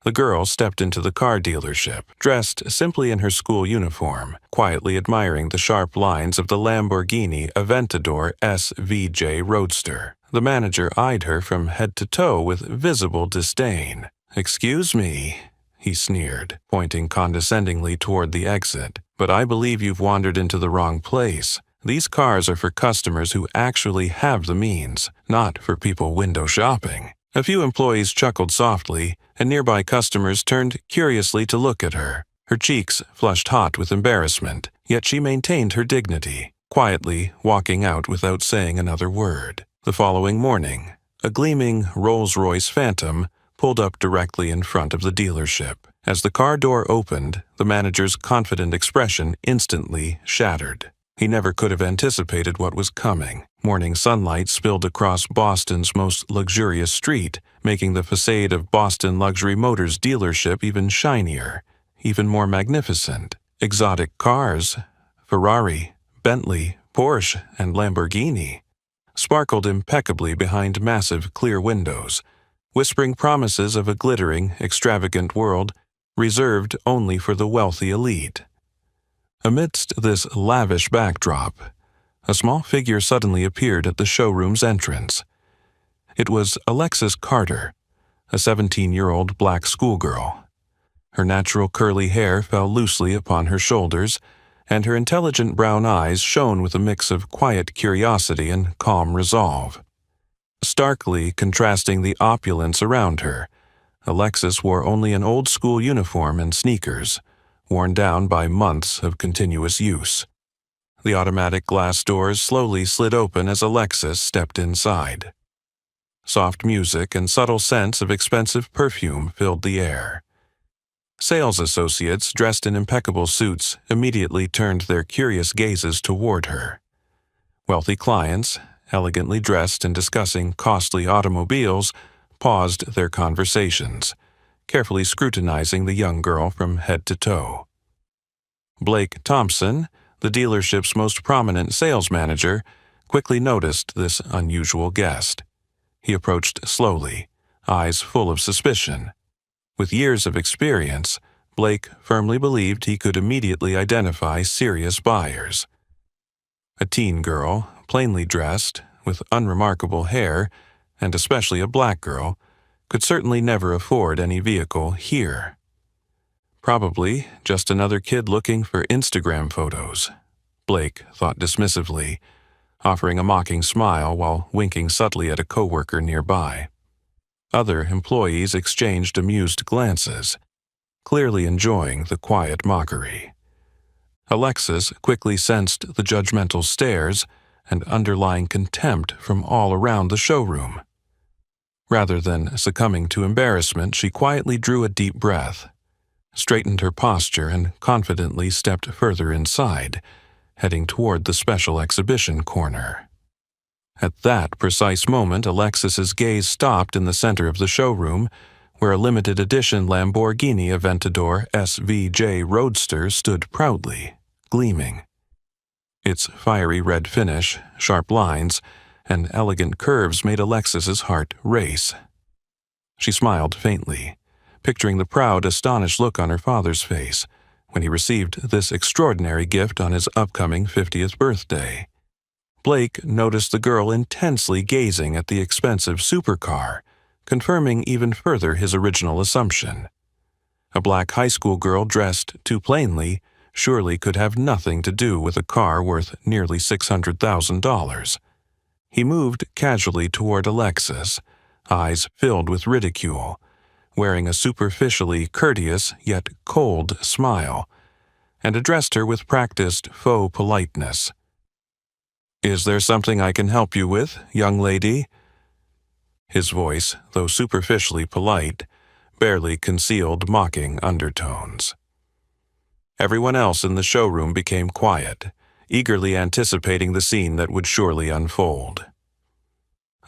The girl stepped into the car dealership, dressed simply in her school uniform, quietly admiring the sharp lines of the Lamborghini Aventador SVJ Roadster. The manager eyed her from head to toe with visible disdain. "Excuse me," he sneered, pointing condescendingly toward the exit, "but I believe you've wandered into the wrong place. These cars are for customers who actually have the means, not for people window shopping." A few employees chuckled softly, and nearby customers turned curiously to look at her. Her cheeks flushed hot with embarrassment, yet she maintained her dignity, quietly walking out without saying another word. The following morning, a gleaming Rolls-Royce Phantom pulled up directly in front of the dealership. As the car door opened, the manager's confident expression instantly shattered. He never could have anticipated what was coming. Morning sunlight spilled across Boston's most luxurious street, making the facade of Boston Luxury Motors dealership even shinier, even more magnificent. Exotic cars, Ferrari, Bentley, Porsche, and Lamborghini, sparkled impeccably behind massive clear windows, whispering promises of a glittering, extravagant world reserved only for the wealthy elite. Amidst this lavish backdrop, a small figure suddenly appeared at the showroom's entrance. It was Alexis Carter, a 17-year-old black schoolgirl. Her natural curly hair fell loosely upon her shoulders, and her intelligent brown eyes shone with a mix of quiet curiosity and calm resolve. Starkly contrasting the opulence around her, Alexis wore only an old-school uniform and sneakers, worn down by months of continuous use. The automatic glass doors slowly slid open as Alexis stepped inside. Soft music and subtle scents of expensive perfume filled the air. Sales associates dressed in impeccable suits immediately turned their curious gazes toward her. Wealthy clients, elegantly dressed and discussing costly automobiles, paused their conversations, carefully scrutinizing the young girl from head to toe. Blake Thompson, the dealership's most prominent sales manager, quickly noticed this unusual guest. He approached slowly, eyes full of suspicion. With years of experience, Blake firmly believed he could immediately identify serious buyers. A teen girl, plainly dressed, with unremarkable hair, and especially a black girl, could certainly never afford any vehicle here. Probably just another kid looking for Instagram photos, Blake thought dismissively, offering a mocking smile while winking subtly at a coworker nearby. Other employees exchanged amused glances, clearly enjoying the quiet mockery. Alexis quickly sensed the judgmental stares and underlying contempt from all around the showroom. Rather than succumbing to embarrassment, she quietly drew a deep breath, straightened her posture, and confidently stepped further inside, heading toward the special exhibition corner. At that precise moment, Alexis's gaze stopped in the center of the showroom, where a limited edition Lamborghini Aventador SVJ Roadster stood proudly, gleaming. Its fiery red finish, sharp lines, and elegant curves made Alexis's heart race. She smiled faintly, picturing the proud, astonished look on her father's face when he received this extraordinary gift on his upcoming 50th birthday. Blake noticed the girl intensely gazing at the expensive supercar, confirming even further his original assumption. A black high school girl dressed too plainly surely could have nothing to do with a car worth nearly $600,000. He moved casually toward Alexis, eyes filled with ridicule, wearing a superficially courteous yet cold smile, and addressed her with practiced faux politeness. "Is there something I can help you with, young lady?" His voice, though superficially polite, barely concealed mocking undertones. Everyone else in the showroom became quiet, eagerly anticipating the scene that would surely unfold.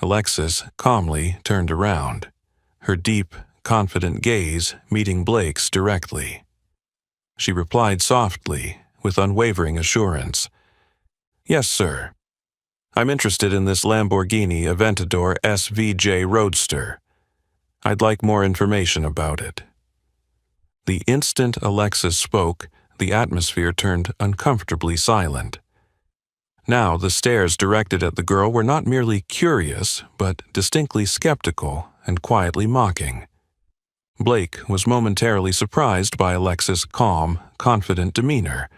Alexis calmly turned around, her deep, confident gaze meeting Blake's directly. She replied softly, with unwavering assurance, "Yes, sir. I'm interested in this Lamborghini Aventador SVJ Roadster. I'd like more information about it." The instant Alexis spoke, the atmosphere turned uncomfortably silent. Now the stares directed at the girl were not merely curious, but distinctly skeptical and quietly mocking. Blake was momentarily surprised by Alexis' calm, confident demeanor,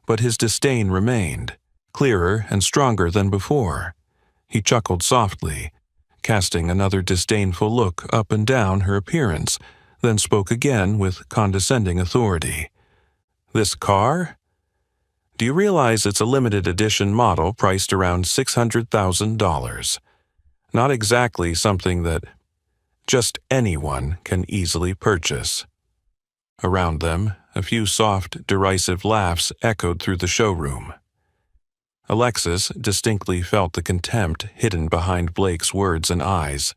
but his disdain remained, clearer and stronger than before. He chuckled softly, casting another disdainful look up and down her appearance, then spoke again with condescending authority. "This car? Do you realize it's a limited edition model priced around $600,000? Not exactly something that just anyone can easily purchase." Around them, a few soft, derisive laughs echoed through the showroom. Alexis distinctly felt the contempt hidden behind Blake's words and eyes,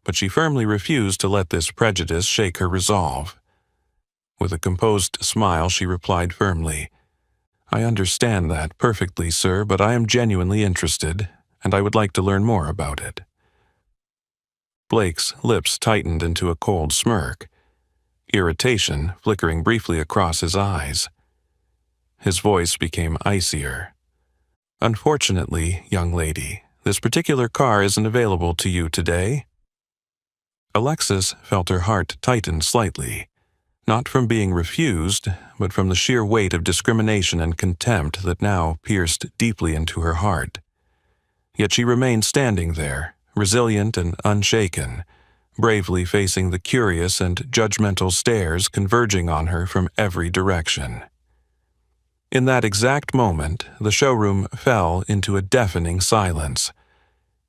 but she firmly refused to let this prejudice shake her resolve. With a composed smile, she replied firmly, "I understand that perfectly, sir, but I am genuinely interested, and I would like to learn more about it." Blake's lips tightened into a cold smirk, irritation flickering briefly across his eyes. His voice became icier. "Unfortunately, young lady, this particular car isn't available to you today." Alexis felt her heart tighten slightly, not from being refused, but from the sheer weight of discrimination and contempt that now pierced deeply into her heart. Yet she remained standing there, resilient and unshaken, bravely facing the curious and judgmental stares converging on her from every direction. In that exact moment, the showroom fell into a deafening silence.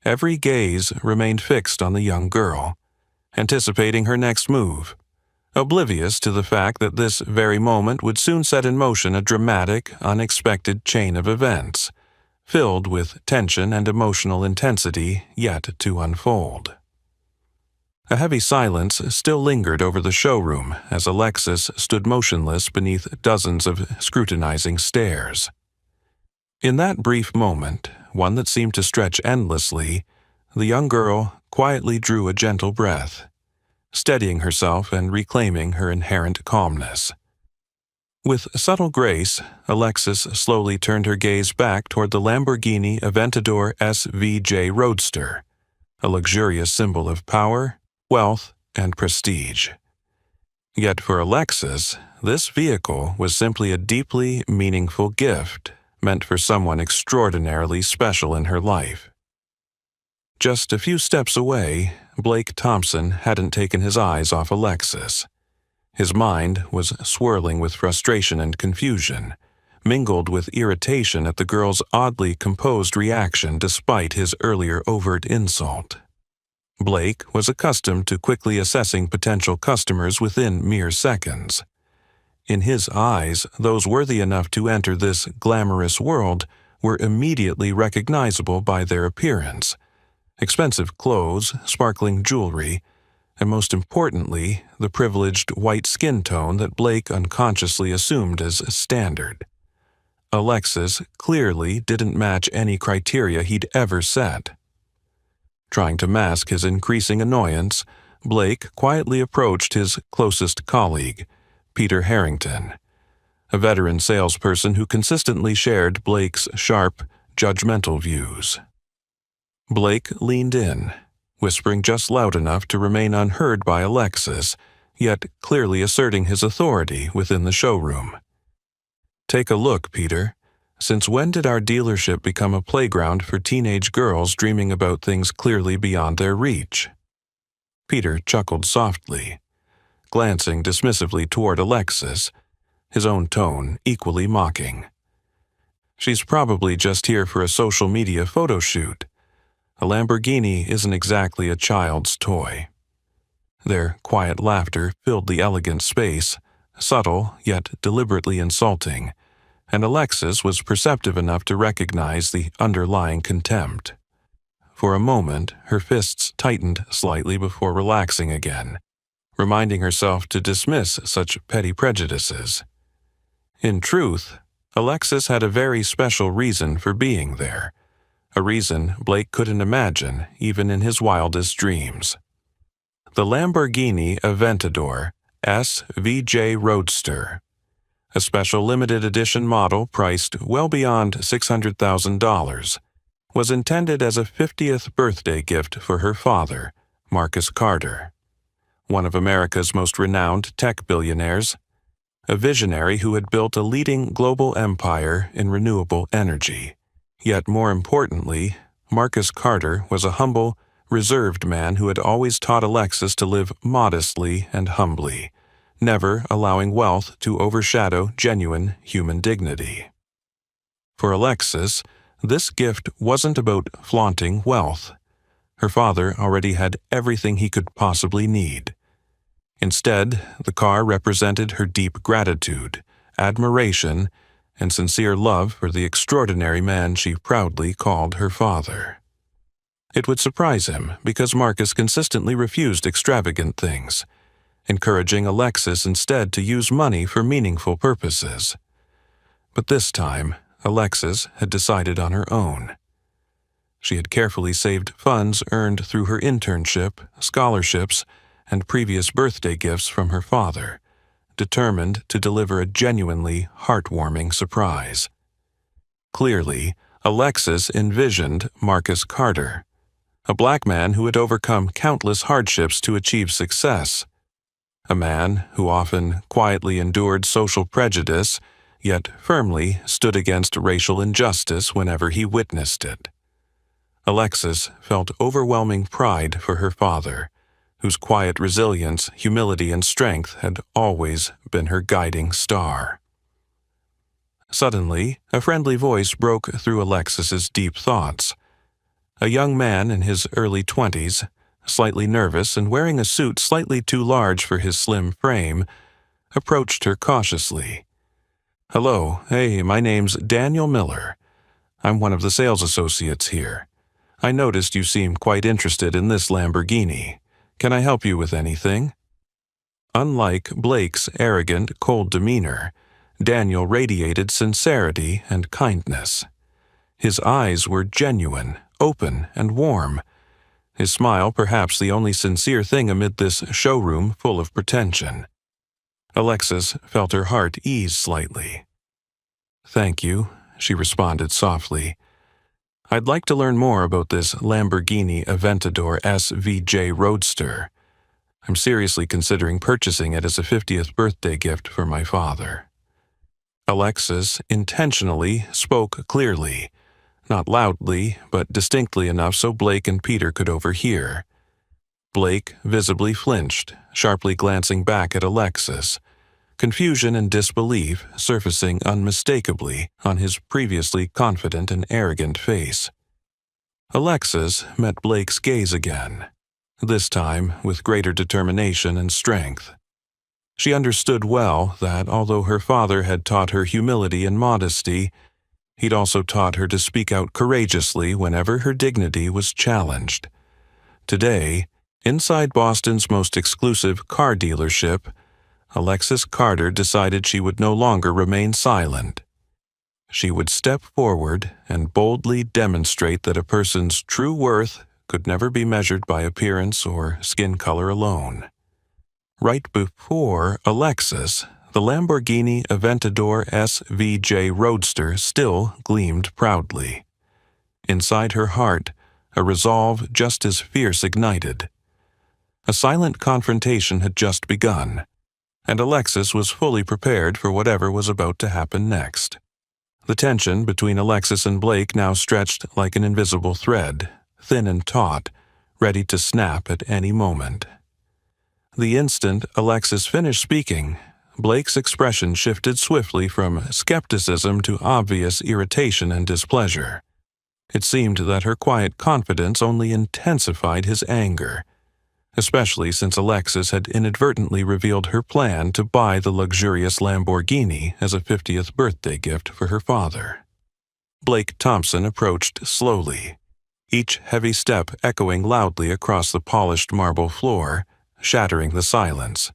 Every gaze remained fixed on the young girl, anticipating her next move, oblivious to the fact that this very moment would soon set in motion a dramatic, unexpected chain of events, filled with tension and emotional intensity yet to unfold. A heavy silence still lingered over the showroom as Alexis stood motionless beneath dozens of scrutinizing stares. In that brief moment, one that seemed to stretch endlessly, the young girl quietly drew a gentle breath, steadying herself and reclaiming her inherent calmness. With subtle grace, Alexis slowly turned her gaze back toward the Lamborghini Aventador SVJ Roadster, a luxurious symbol of power, wealth, and prestige. Yet for Alexis, this vehicle was simply a deeply meaningful gift meant for someone extraordinarily special in her life. Just a few steps away, Blake Thompson hadn't taken his eyes off Alexis. His mind was swirling with frustration and confusion, mingled with irritation at the girl's oddly composed reaction despite his earlier overt insult. Blake was accustomed to quickly assessing potential customers within mere seconds. In his eyes, those worthy enough to enter this glamorous world were immediately recognizable by their appearance: expensive clothes, sparkling jewelry, and most importantly, the privileged white skin tone that Blake unconsciously assumed as standard. Alexis clearly didn't match any criteria he'd ever set. Trying to mask his increasing annoyance, Blake quietly approached his closest colleague, Peter Harrington, a veteran salesperson who consistently shared Blake's sharp, judgmental views. Blake leaned in, whispering just loud enough to remain unheard by Alexis, yet clearly asserting his authority within the showroom. "Take a look, Peter. Since when did our dealership become a playground for teenage girls dreaming about things clearly beyond their reach?" Peter chuckled softly, glancing dismissively toward Alexis, his own tone equally mocking. "She's probably just here for a social media photo shoot. A Lamborghini isn't exactly a child's toy." Their quiet laughter filled the elegant space, subtle yet deliberately insulting, and Alexis was perceptive enough to recognize the underlying contempt. For a moment, her fists tightened slightly before relaxing again, reminding herself to dismiss such petty prejudices. In truth, Alexis had a very special reason for being there, a reason Blake couldn't imagine even in his wildest dreams. The Lamborghini Aventador SVJ Roadster, a special limited edition model priced well beyond $600,000, was intended as a 50th birthday gift for her father, Marcus Carter, one of America's most renowned tech billionaires, a visionary who had built a leading global empire in renewable energy. Yet more importantly, Marcus Carter was a humble, reserved man who had always taught Alexis to live modestly and humbly, never allowing wealth to overshadow genuine human dignity. For Alexis, this gift wasn't about flaunting wealth. Her father already had everything he could possibly need. Instead, the car represented her deep gratitude, admiration, and sincere love for the extraordinary man she proudly called her father. It would surprise him because Marcus consistently refused extravagant things, encouraging Alexis instead to use money for meaningful purposes. But this time, Alexis had decided on her own. She had carefully saved funds earned through her internship, scholarships, and previous birthday gifts from her father, determined to deliver a genuinely heartwarming surprise. Clearly, Alexis envisioned Marcus Carter, a black man who had overcome countless hardships to achieve success, a man who often quietly endured social prejudice, yet firmly stood against racial injustice whenever he witnessed it. Alexis felt overwhelming pride for her father, whose quiet resilience, humility, and strength had always been her guiding star. Suddenly, a friendly voice broke through Alexis's deep thoughts. A young man in his early 20s, slightly nervous and wearing a suit slightly too large for his slim frame, approached her cautiously. "Hello, hey, my name's Daniel Miller. I'm one of the sales associates here. I noticed you seem quite interested in this Lamborghini. Can I help you with anything?" Unlike Blake's arrogant, cold demeanor, Daniel radiated sincerity and kindness. His eyes were genuine, open, and warm, his smile perhaps the only sincere thing amid this showroom full of pretension. Alexis felt her heart ease slightly. "Thank you," she responded softly. "I'd like to learn more about this Lamborghini Aventador SVJ Roadster. I'm seriously considering purchasing it as a 50th birthday gift for my father." Alexis intentionally spoke clearly, not loudly, but distinctly enough so Blake and Peter could overhear. Blake visibly flinched, sharply glancing back at Alexis, confusion and disbelief surfacing unmistakably on his previously confident and arrogant face. Alexis met Blake's gaze again, this time with greater determination and strength. She understood well that although her father had taught her humility and modesty, he'd also taught her to speak out courageously whenever her dignity was challenged. Today, inside Boston's most exclusive car dealership, Alexis Carter decided she would no longer remain silent. She would step forward and boldly demonstrate that a person's true worth could never be measured by appearance or skin color alone. Right before Alexis, the Lamborghini Aventador SVJ Roadster still gleamed proudly. Inside her heart, a resolve just as fierce ignited. A silent confrontation had just begun, and Alexis was fully prepared for whatever was about to happen next. The tension between Alexis and Blake now stretched like an invisible thread, thin and taut, ready to snap at any moment. The instant Alexis finished speaking, Blake's expression shifted swiftly from skepticism to obvious irritation and displeasure. It seemed that her quiet confidence only intensified his anger, especially since Alexis had inadvertently revealed her plan to buy the luxurious Lamborghini as a 50th birthday gift for her father. Blake Thompson approached slowly, each heavy step echoing loudly across the polished marble floor, shattering the silence.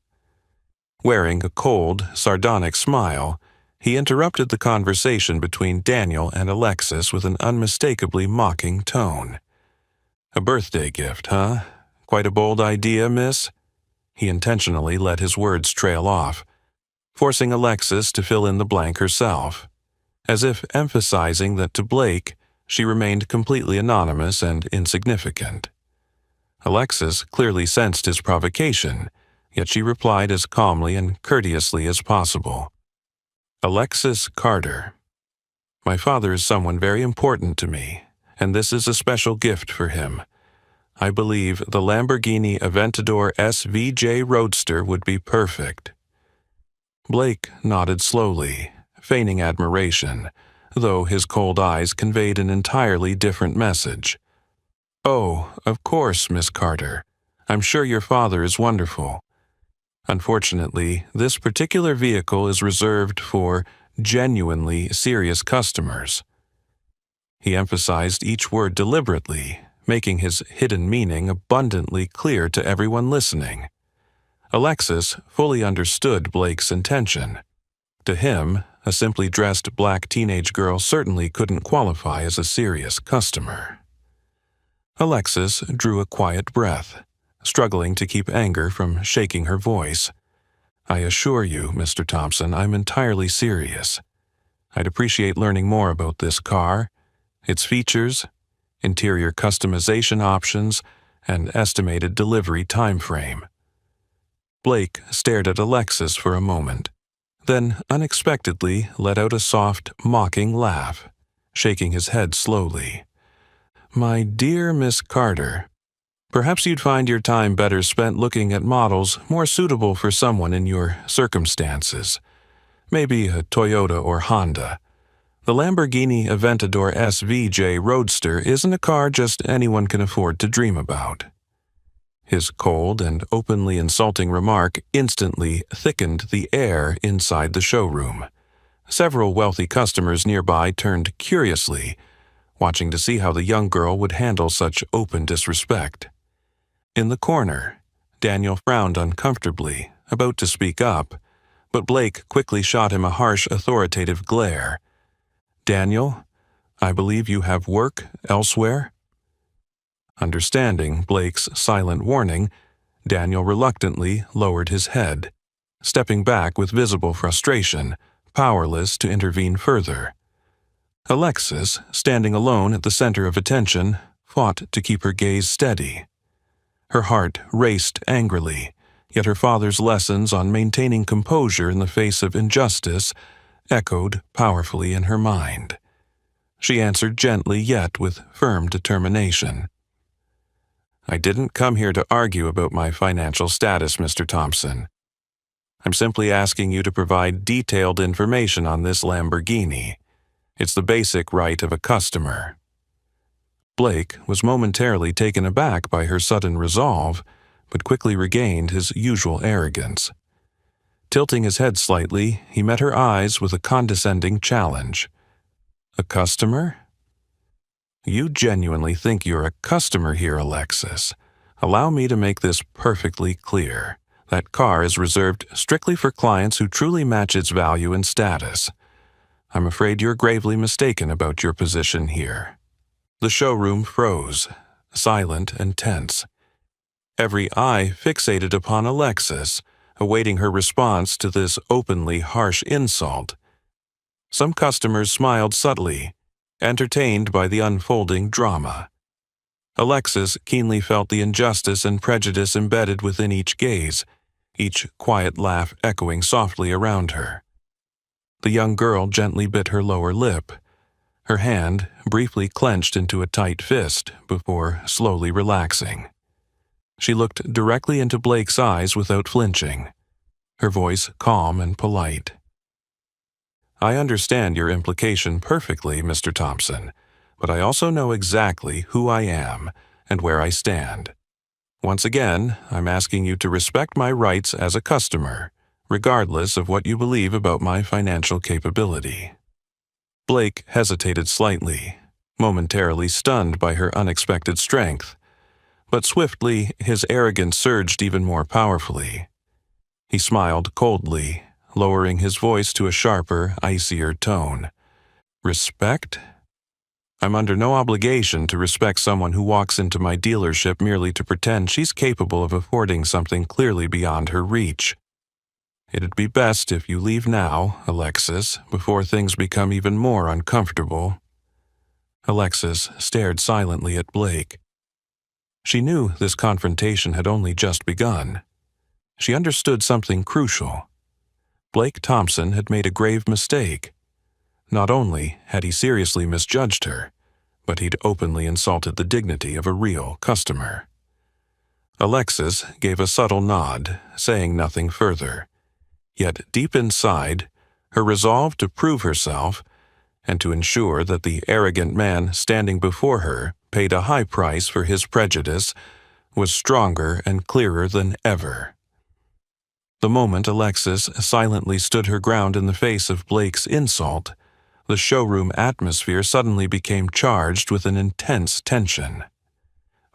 Wearing a cold, sardonic smile, he interrupted the conversation between Daniel and Alexis with an unmistakably mocking tone. "A birthday gift, huh? Quite a bold idea, miss?" He intentionally let his words trail off, forcing Alexis to fill in the blank herself, as if emphasizing that to Blake she remained completely anonymous and insignificant. Alexis clearly sensed his provocation, yet she replied as calmly and courteously as possible. Alexis Carter. My father is someone very important to me, and this is a special gift for him. I believe the Lamborghini Aventador SVJ Roadster would be perfect. Blake nodded slowly, feigning admiration, though his cold eyes conveyed an entirely different message. Oh, of course, Miss Carter. I'm sure your father is wonderful. Unfortunately, this particular vehicle is reserved for genuinely serious customers. He emphasized each word deliberately, making his hidden meaning abundantly clear to everyone listening. Alexis fully understood Blake's intention. To him, a simply dressed black teenage girl certainly couldn't qualify as a serious customer. Alexis drew a quiet breath, struggling to keep anger from shaking her voice. I assure you, Mr. Thompson, I'm entirely serious. I'd appreciate learning more about this car, its features, interior customization options, and estimated delivery time frame. Blake stared at Alexis for a moment, then unexpectedly let out a soft, mocking laugh, shaking his head slowly. My dear Miss Carter, perhaps you'd find your time better spent looking at models more suitable for someone in your circumstances. Maybe a Toyota or Honda. The Lamborghini Aventador SVJ Roadster isn't a car just anyone can afford to dream about. His cold and openly insulting remark instantly thickened the air inside the showroom. Several wealthy customers nearby turned curiously, watching to see how the young girl would handle such open disrespect. In the corner, Daniel frowned uncomfortably, about to speak up, but Blake quickly shot him a harsh, authoritative glare. Daniel, I believe you have work elsewhere? Understanding Blake's silent warning, Daniel reluctantly lowered his head, stepping back with visible frustration, powerless to intervene further. Alexis, standing alone at the center of attention, fought to keep her gaze steady. Her heart raced angrily, yet her father's lessons on maintaining composure in the face of injustice echoed powerfully in her mind. She answered gently yet with firm determination. I didn't come here to argue about my financial status, Mr. Thompson. I'm simply asking you to provide detailed information on this Lamborghini. It's the basic right of a customer. Blake was momentarily taken aback by her sudden resolve, but quickly regained his usual arrogance. Tilting his head slightly, he met her eyes with a condescending challenge. A customer? You genuinely think you're a customer here, Alexis. Allow me to make this perfectly clear. That car is reserved strictly for clients who truly match its value and status. I'm afraid you're gravely mistaken about your position here. The showroom froze, silent and tense. Every eye fixated upon Alexis, awaiting her response to this openly harsh insult. Some customers smiled subtly, entertained by the unfolding drama. Alexis keenly felt the injustice and prejudice embedded within each gaze, each quiet laugh echoing softly around her. The young girl gently bit her lower lip, her hand briefly clenched into a tight fist before slowly relaxing. She looked directly into Blake's eyes without flinching, her voice calm and polite. I understand your implication perfectly, Mr. Thompson, but I also know exactly who I am and where I stand. Once again, I'm asking you to respect my rights as a customer, regardless of what you believe about my financial capability. Blake hesitated slightly, momentarily stunned by her unexpected strength, but swiftly his arrogance surged even more powerfully. He smiled coldly, lowering his voice to a sharper, icier tone. Respect? I'm under no obligation to respect someone who walks into my dealership merely to pretend she's capable of affording something clearly beyond her reach. It'd be best if you leave now, Alexis, before things become even more uncomfortable." Alexis stared silently at Blake. She knew this confrontation had only just begun. She understood something crucial. Blake Thompson had made a grave mistake. Not only had he seriously misjudged her, but he'd openly insulted the dignity of a real customer. Alexis gave a subtle nod, saying nothing further. Yet deep inside, her resolve to prove herself and to ensure that the arrogant man standing before her paid a high price for his prejudice was stronger and clearer than ever. The moment Alexis silently stood her ground in the face of Blake's insult, the showroom atmosphere suddenly became charged with an intense tension.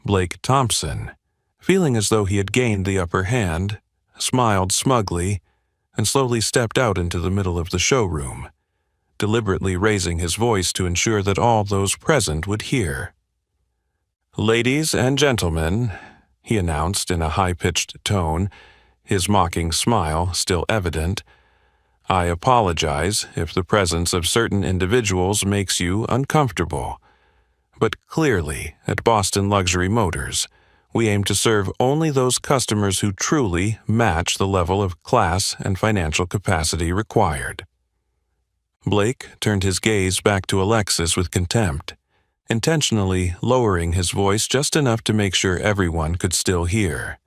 Blake Thompson, feeling as though he had gained the upper hand, smiled smugly and slowly stepped out into the middle of the showroom, deliberately raising his voice to ensure that all those present would hear. "Ladies and gentlemen," he announced in a high-pitched tone, his mocking smile still evident, "I apologize if the presence of certain individuals makes you uncomfortable. But clearly, at Boston Luxury Motors, we aim to serve only those customers who truly match the level of class and financial capacity required." Blake turned his gaze back to Alexis with contempt, intentionally lowering his voice just enough to make sure everyone could still hear.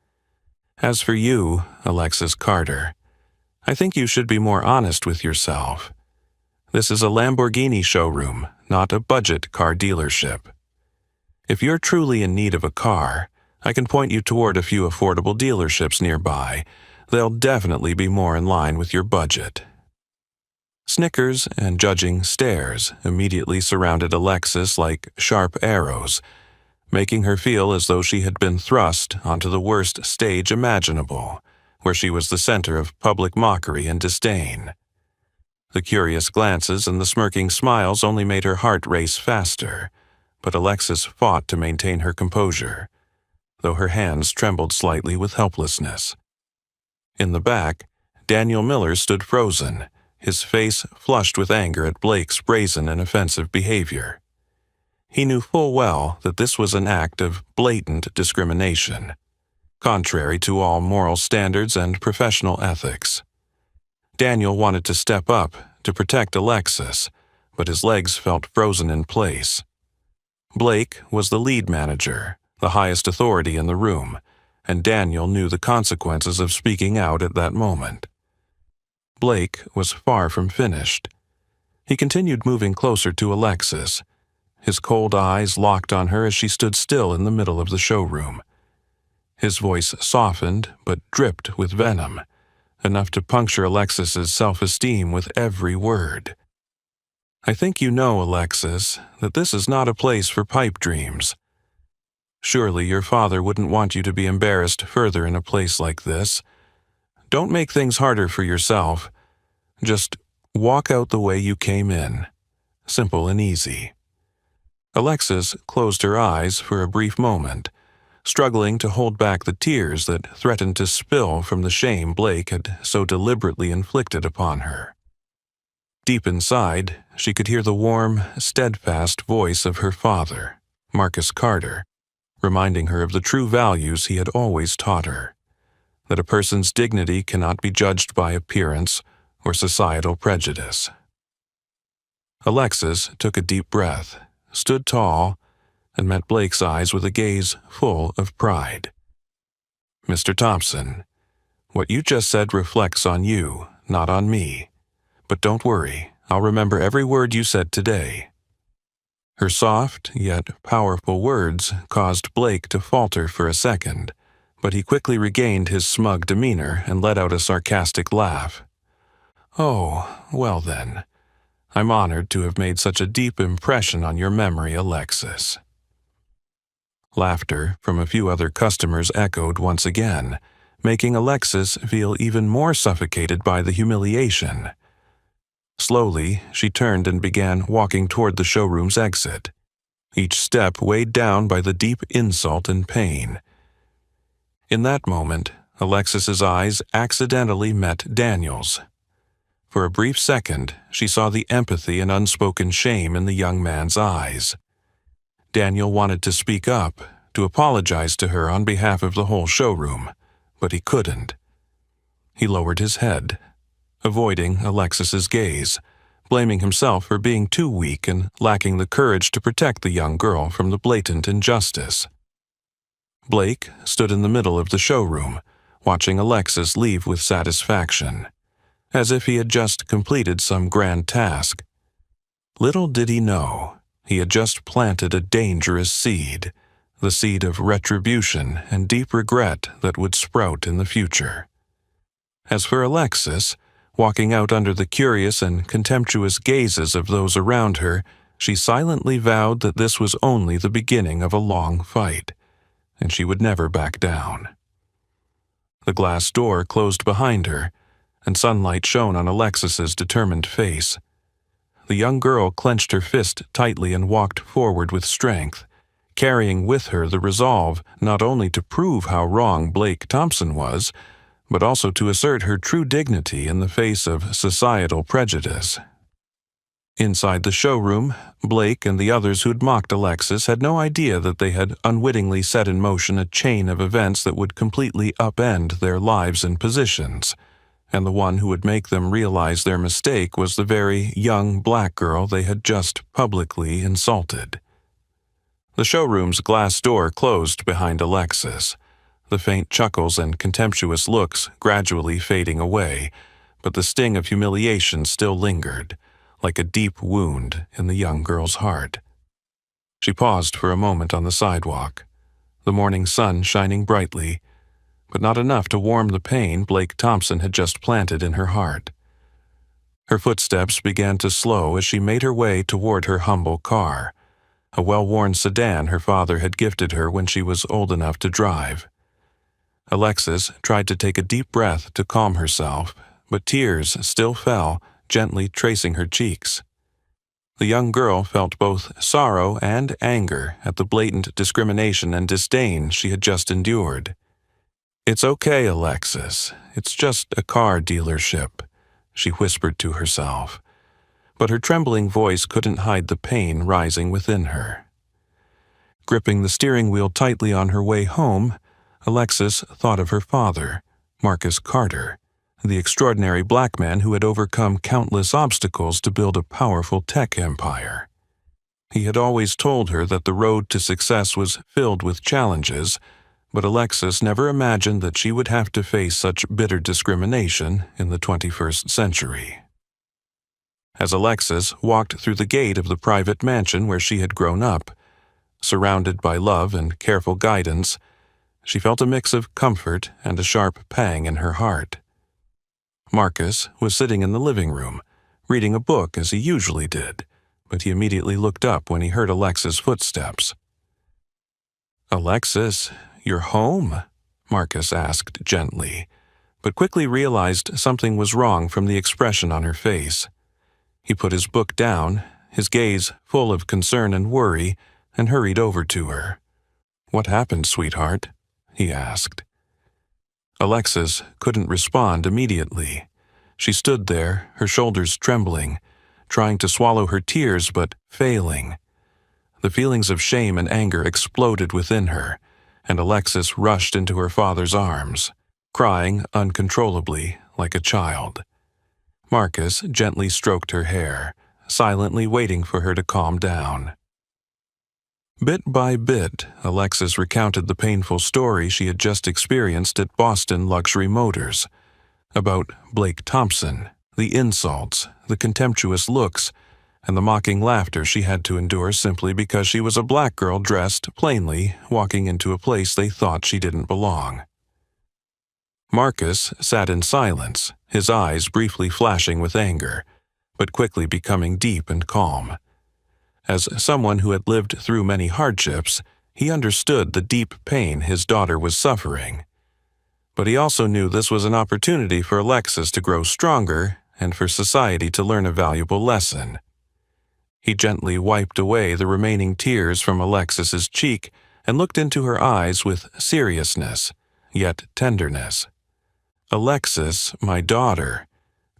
"As for you, Alexis Carter, I think you should be more honest with yourself. This is a Lamborghini showroom, not a budget car dealership. If you're truly in need of a car, I can point you toward a few affordable dealerships nearby. They'll definitely be more in line with your budget." Snickers and judging stares immediately surrounded Alexis like sharp arrows, making her feel as though she had been thrust onto the worst stage imaginable, where she was the center of public mockery and disdain. The curious glances and the smirking smiles only made her heart race faster, but Alexis fought to maintain her composure, though her hands trembled slightly with helplessness. In the back, Daniel Miller stood frozen, his face flushed with anger at Blake's brazen and offensive behavior. He knew full well that this was an act of blatant discrimination, contrary to all moral standards and professional ethics. Daniel wanted to step up to protect Alexis, but his legs felt frozen in place. Blake was the lead manager, the highest authority in the room, and Daniel knew the consequences of speaking out at that moment. Blake was far from finished. He continued moving closer to Alexis, his cold eyes locked on her as she stood still in the middle of the showroom. His voice softened but dripped with venom, enough to puncture Alexis's self-esteem with every word. "I think you know, Alexis, that this is not a place for pipe dreams. Surely your father wouldn't want you to be embarrassed further in a place like this. Don't make things harder for yourself. Just walk out the way you came in. Simple and easy." Alexis closed her eyes for a brief moment, struggling to hold back the tears that threatened to spill from the shame Blake had so deliberately inflicted upon her. Deep inside, she could hear the warm, steadfast voice of her father, Marcus Carter, reminding her of the true values he had always taught her, that a person's dignity cannot be judged by appearance or societal prejudice. Alexis took a deep breath, stood tall, and met Blake's eyes with a gaze full of pride. "Mr. Thompson, what you just said reflects on you, not on me. But don't worry, I'll remember every word you said today." Her soft, yet powerful words caused Blake to falter for a second, but he quickly regained his smug demeanor and let out a sarcastic laugh. "Oh, well then, I'm honored to have made such a deep impression on your memory, Alexis." Laughter from a few other customers echoed once again, making Alexis feel even more suffocated by the humiliation. Slowly, she turned and began walking toward the showroom's exit, each step weighed down by the deep insult and pain. In that moment, Alexis's eyes accidentally met Daniel's. For a brief second, she saw the empathy and unspoken shame in the young man's eyes. Daniel wanted to speak up, to apologize to her on behalf of the whole showroom, but he couldn't. He lowered his head, avoiding Alexis's gaze, blaming himself for being too weak and lacking the courage to protect the young girl from the blatant injustice. Blake stood in the middle of the showroom, watching Alexis leave with satisfaction, as if he had just completed some grand task. Little did he know, he had just planted a dangerous seed, the seed of retribution and deep regret that would sprout in the future. As for Alexis, walking out under the curious and contemptuous gazes of those around her, she silently vowed that this was only the beginning of a long fight, and she would never back down. The glass door closed behind her, and sunlight shone on Alexis's determined face. The young girl clenched her fist tightly and walked forward with strength, carrying with her the resolve not only to prove how wrong Blake Thompson was, but also to assert her true dignity in the face of societal prejudice. Inside the showroom, Blake and the others who'd mocked Alexis had no idea that they had unwittingly set in motion a chain of events that would completely upend their lives and positions, and the one who would make them realize their mistake was the very young black girl they had just publicly insulted. The showroom's glass door closed behind Alexis, the faint chuckles and contemptuous looks gradually fading away, but the sting of humiliation still lingered, like a deep wound in the young girl's heart. She paused for a moment on the sidewalk, the morning sun shining brightly, but not enough to warm the pain Blake Thompson had just planted in her heart. Her footsteps began to slow as she made her way toward her humble car, a well-worn sedan her father had gifted her when she was old enough to drive. Alexis tried to take a deep breath to calm herself, but tears still fell, gently tracing her cheeks. The young girl felt both sorrow and anger at the blatant discrimination and disdain she had just endured. "It's okay, Alexis. It's just a car dealership," she whispered to herself, but her trembling voice couldn't hide the pain rising within her. Gripping the steering wheel tightly on her way home, Alexis thought of her father, Marcus Carter, the extraordinary black man who had overcome countless obstacles to build a powerful tech empire. He had always told her that the road to success was filled with challenges, but Alexis never imagined that she would have to face such bitter discrimination in the 21st century. As Alexis walked through the gate of the private mansion where she had grown up, surrounded by love and careful guidance, she felt a mix of comfort and a sharp pang in her heart. Marcus was sitting in the living room, reading a book as he usually did, but he immediately looked up when he heard Alexis' footsteps. "Alexis, you're home?" Marcus asked gently, but quickly realized something was wrong from the expression on her face. He put his book down, his gaze full of concern and worry, and hurried over to her. "What happened, sweetheart?" he asked. Alexis couldn't respond immediately. She stood there, her shoulders trembling, trying to swallow her tears but failing. The feelings of shame and anger exploded within her, and Alexis rushed into her father's arms, crying uncontrollably like a child. Marcus gently stroked her hair, silently waiting for her to calm down. Bit by bit, Alexis recounted the painful story she had just experienced at Boston Luxury Motors, about Blake Thompson, the insults, the contemptuous looks, and the mocking laughter she had to endure simply because she was a black girl dressed plainly, walking into a place they thought she didn't belong. Marcus sat in silence, his eyes briefly flashing with anger, but quickly becoming deep and calm. As someone who had lived through many hardships, he understood the deep pain his daughter was suffering. But he also knew this was an opportunity for Alexis to grow stronger and for society to learn a valuable lesson. He gently wiped away the remaining tears from Alexis's cheek and looked into her eyes with seriousness, yet tenderness. "Alexis, my daughter,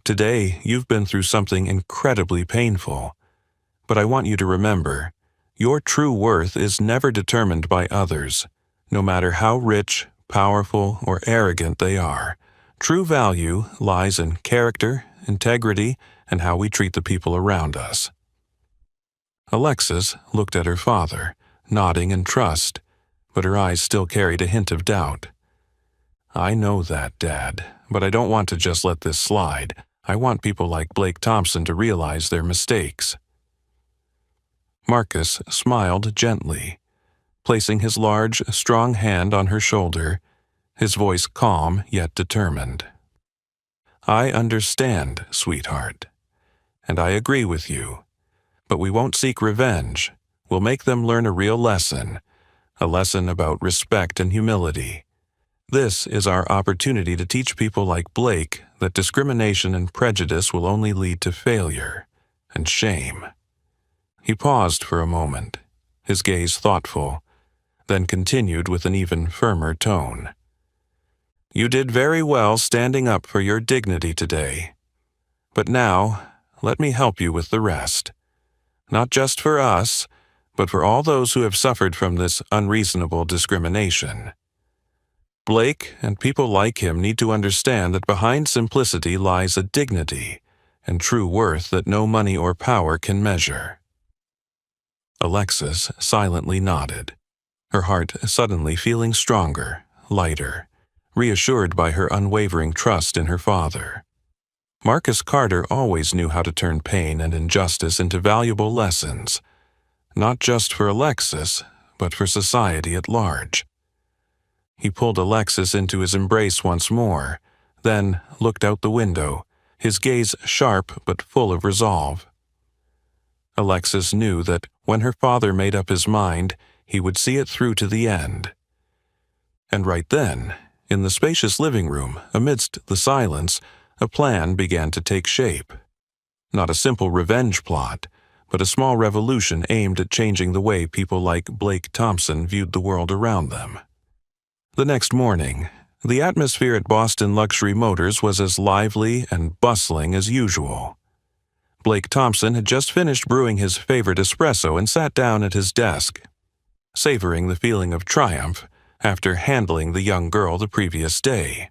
today you've been through something incredibly painful. But I want you to remember, your true worth is never determined by others, no matter how rich, powerful, or arrogant they are. True value lies in character, integrity, and how we treat the people around us." Alexis looked at her father, nodding in trust, but her eyes still carried a hint of doubt. "I know that, Dad, but I don't want to just let this slide. I want people like Blake Thompson to realize their mistakes." Marcus smiled gently, placing his large, strong hand on her shoulder, his voice calm yet determined. "I understand, sweetheart, and I agree with you. But we won't seek revenge. We'll make them learn a real lesson, a lesson about respect and humility. This is our opportunity to teach people like Blake that discrimination and prejudice will only lead to failure and shame." He paused for a moment, his gaze thoughtful, then continued with an even firmer tone. "You did very well standing up for your dignity today. But now, let me help you with the rest. Not just for us, but for all those who have suffered from this unreasonable discrimination. Blake and people like him need to understand that behind simplicity lies a dignity and true worth that no money or power can measure." Alexis silently nodded, her heart suddenly feeling stronger, lighter, reassured by her unwavering trust in her father. Marcus Carter always knew how to turn pain and injustice into valuable lessons, not just for Alexis, but for society at large. He pulled Alexis into his embrace once more, then looked out the window, his gaze sharp but full of resolve. Alexis knew that when her father made up his mind, he would see it through to the end. And right then, in the spacious living room, amidst the silence, a plan began to take shape. Not a simple revenge plot, but a small revolution aimed at changing the way people like Blake Thompson viewed the world around them. The next morning, the atmosphere at Boston Luxury Motors was as lively and bustling as usual. Blake Thompson had just finished brewing his favorite espresso and sat down at his desk, savoring the feeling of triumph after handling the young girl the previous day.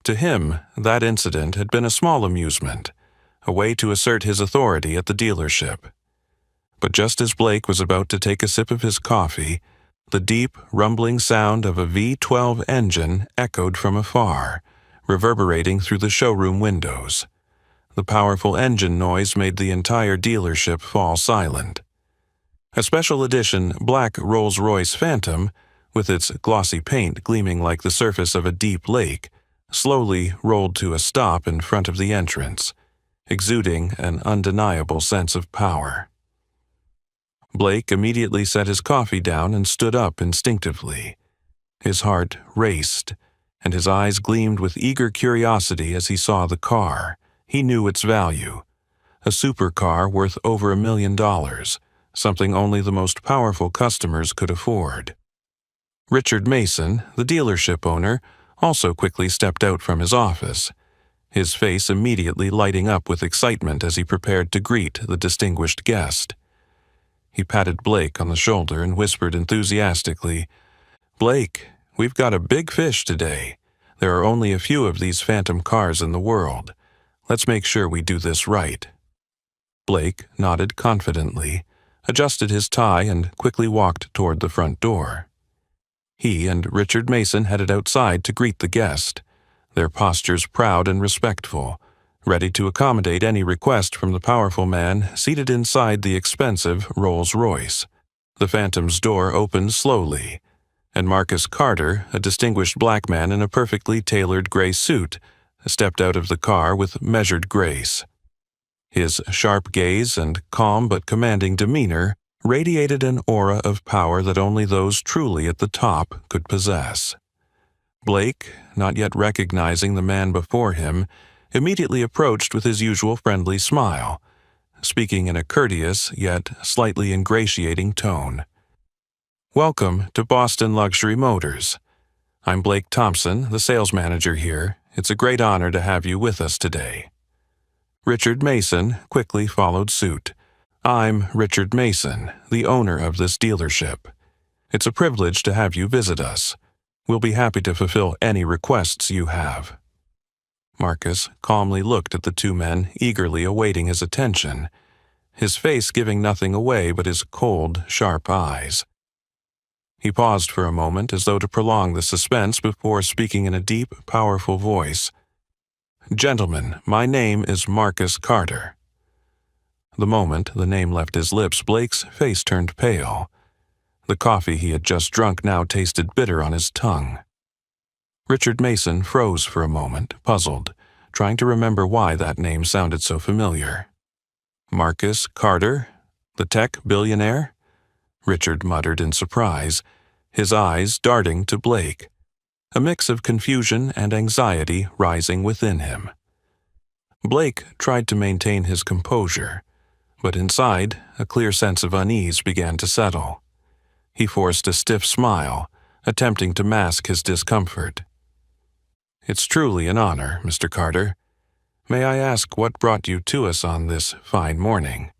To him, that incident had been a small amusement, a way to assert his authority at the dealership. But just as Blake was about to take a sip of his coffee, the deep, rumbling sound of a V12 engine echoed from afar, reverberating through the showroom windows. The powerful engine noise made the entire dealership fall silent. A special edition black Rolls-Royce Phantom, with its glossy paint gleaming like the surface of a deep lake, slowly rolled to a stop in front of the entrance, exuding an undeniable sense of power. Blake immediately set his coffee down and stood up instinctively. His heart raced, and his eyes gleamed with eager curiosity as he saw the car. He knew its value. A supercar worth over $1 million, something only the most powerful customers could afford. Richard Mason, the dealership owner, also quickly stepped out from his office, his face immediately lighting up with excitement as he prepared to greet the distinguished guest. He patted Blake on the shoulder and whispered enthusiastically, "Blake, we've got a big fish today. There are only a few of these phantom cars in the world. Let's make sure we do this right." Blake nodded confidently, adjusted his tie, and quickly walked toward the front door. He and Richard Mason headed outside to greet the guest, their postures proud and respectful, ready to accommodate any request from the powerful man seated inside the expensive Rolls-Royce. The Phantom's door opened slowly, and Marcus Carter, a distinguished black man in a perfectly tailored gray suit, stepped out of the car with measured grace. His sharp gaze and calm but commanding demeanor radiated an aura of power that only those truly at the top could possess. Blake, not yet recognizing the man before him, immediately approached with his usual friendly smile, speaking in a courteous yet slightly ingratiating tone. "Welcome to Boston Luxury Motors. I'm Blake Thompson, the sales manager here. It's a great honor to have you with us today." Richard Mason quickly followed suit. "I'm Richard Mason, the owner of this dealership. It's a privilege to have you visit us. We'll be happy to fulfill any requests you have." Marcus calmly looked at the two men, eagerly awaiting his attention, his face giving nothing away but his cold, sharp eyes. He paused for a moment as though to prolong the suspense before speaking in a deep, powerful voice. "Gentlemen, my name is Marcus Carter." The moment the name left his lips, Blake's face turned pale. The coffee he had just drunk now tasted bitter on his tongue. Richard Mason froze for a moment, puzzled, trying to remember why that name sounded so familiar. "Marcus Carter? The tech billionaire?" Richard muttered in surprise, his eyes darting to Blake, a mix of confusion and anxiety rising within him. Blake tried to maintain his composure, but inside, a clear sense of unease began to settle. He forced a stiff smile, attempting to mask his discomfort. "It's truly an honor, Mr. Carter. May I ask what brought you to us on this fine morning?"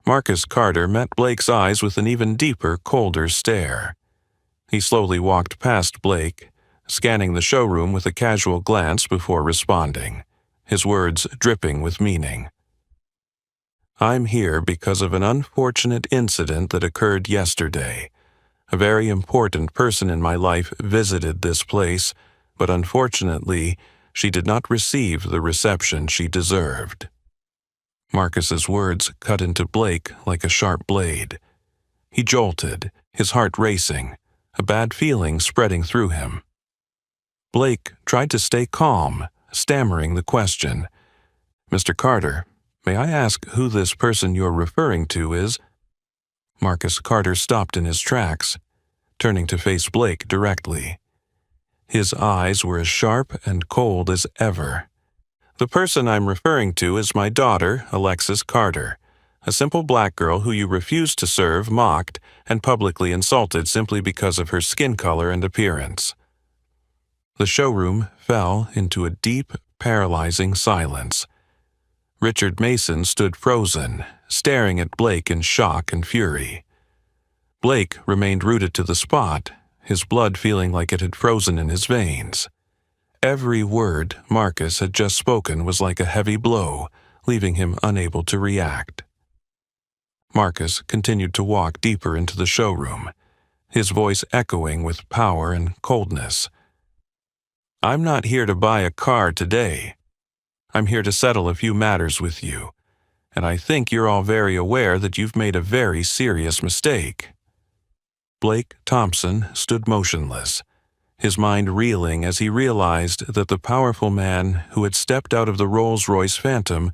Marcus Carter met Blake's eyes with an even deeper, colder stare. He slowly walked past Blake, scanning the showroom with a casual glance before responding, his words dripping with meaning. "I'm here because of an unfortunate incident that occurred yesterday. A very important person in my life visited this place, but unfortunately, she did not receive the reception she deserved." Marcus's words cut into Blake like a sharp blade. He jolted, his heart racing, a bad feeling spreading through him. Blake tried to stay calm, stammering the question, "Mr. Carter, may I ask who this person you're referring to is?" Marcus Carter stopped in his tracks, turning to face Blake directly. His eyes were as sharp and cold as ever. "The person I'm referring to is my daughter, Alexis Carter, a simple black girl who you refused to serve, mocked, and publicly insulted simply because of her skin color and appearance." The showroom fell into a deep, paralyzing silence. Richard Mason stood frozen, staring at Blake in shock and fury. Blake remained rooted to the spot, his blood feeling like it had frozen in his veins. Every word Marcus had just spoken was like a heavy blow, leaving him unable to react. Marcus continued to walk deeper into the showroom, his voice echoing with power and coldness. "I'm not here to buy a car today. I'm here to settle a few matters with you, and I think you're all very aware that you've made a very serious mistake." Blake Thompson stood motionless, his mind reeling as he realized that the powerful man who had stepped out of the Rolls-Royce Phantom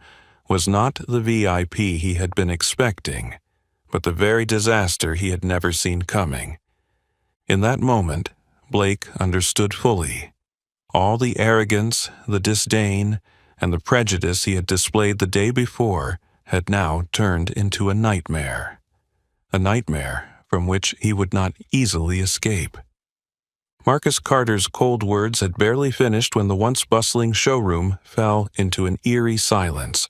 was not the VIP he had been expecting, but the very disaster he had never seen coming. In that moment, Blake understood fully. All the arrogance, the disdain, and the prejudice he had displayed the day before had now turned into a nightmare from which he would not easily escape. Marcus Carter's cold words had barely finished when the once bustling showroom fell into an eerie silence,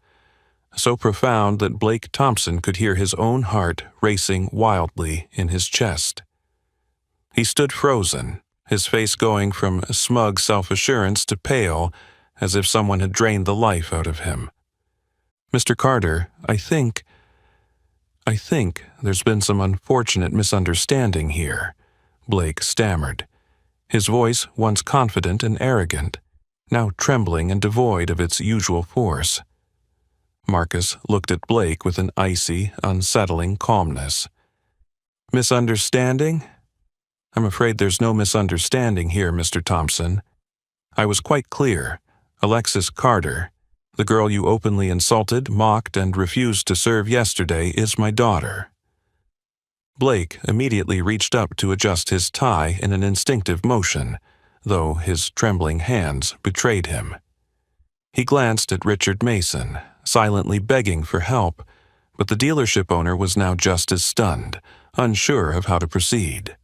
so profound that Blake Thompson could hear his own heart racing wildly in his chest. He stood frozen, his face going from smug self-assurance to pale, as if someone had drained the life out of him. "Mr. Carter, I think there's been some unfortunate misunderstanding here," Blake stammered, his voice once confident and arrogant, now trembling and devoid of its usual force. Marcus looked at Blake with an icy, unsettling calmness. "Misunderstanding? I'm afraid there's no misunderstanding here, Mr. Thompson. I was quite clear. Alexis Carter, the girl you openly insulted, mocked, and refused to serve yesterday, is my daughter." Blake immediately reached up to adjust his tie in an instinctive motion, though his trembling hands betrayed him. He glanced at Richard Mason, silently begging for help, but the dealership owner was now just as stunned, unsure of how to proceed.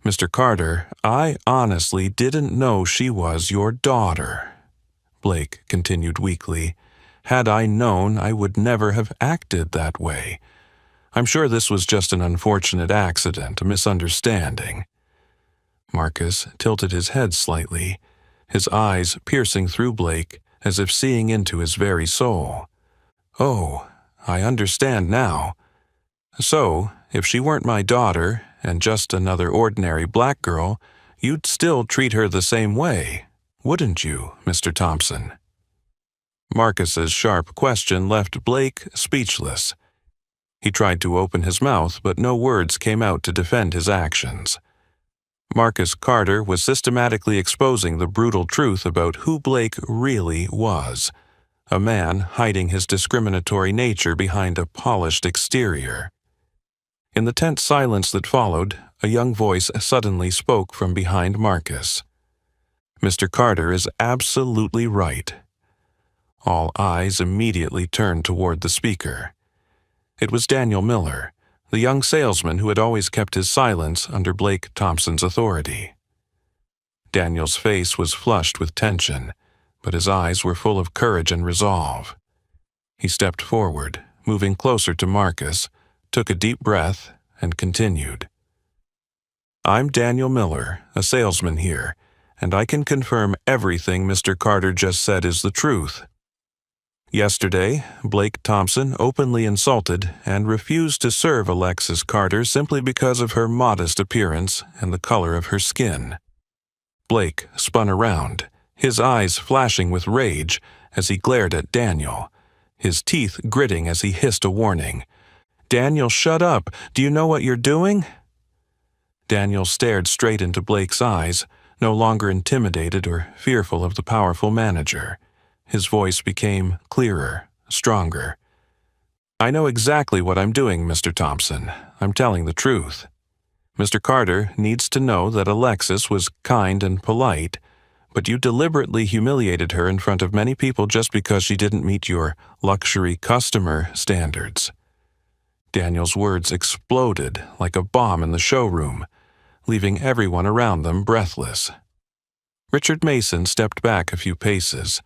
"Mr. Carter, I honestly didn't know she was your daughter," Blake continued weakly. "Had I known, I would never have acted that way. I'm sure this was just an unfortunate accident, a misunderstanding." Marcus tilted his head slightly, his eyes piercing through Blake as if seeing into his very soul. "Oh, I understand now. So, if she weren't my daughter and just another ordinary black girl, you'd still treat her the same way, wouldn't you, Mr. Thompson?" Marcus's sharp question left Blake speechless. He tried to open his mouth, but no words came out to defend his actions. Marcus Carter was systematically exposing the brutal truth about who Blake really was, a man hiding his discriminatory nature behind a polished exterior. In the tense silence that followed, a young voice suddenly spoke from behind Marcus. "Mr. Carter is absolutely right." All eyes immediately turned toward the speaker. It was Daniel Miller, the young salesman who had always kept his silence under Blake Thompson's authority. Daniel's face was flushed with tension, but his eyes were full of courage and resolve. He stepped forward, moving closer to Marcus, took a deep breath, and continued. "I'm Daniel Miller, a salesman here, and I can confirm everything Mr. Carter just said is the truth. Yesterday, Blake Thompson openly insulted and refused to serve Alexis Carter simply because of her modest appearance and the color of her skin." Blake spun around, his eyes flashing with rage as he glared at Daniel, his teeth gritting as he hissed a warning. "Daniel, shut up! Do you know what you're doing?" Daniel stared straight into Blake's eyes, no longer intimidated or fearful of the powerful manager. His voice became clearer, stronger. "I know exactly what I'm doing, Mr. Thompson. I'm telling the truth. Mr. Carter needs to know that Alexis was kind and polite, but you deliberately humiliated her in front of many people just because she didn't meet your luxury customer standards." Daniel's words exploded like a bomb in the showroom, leaving everyone around them breathless. Richard Mason stepped back a few paces,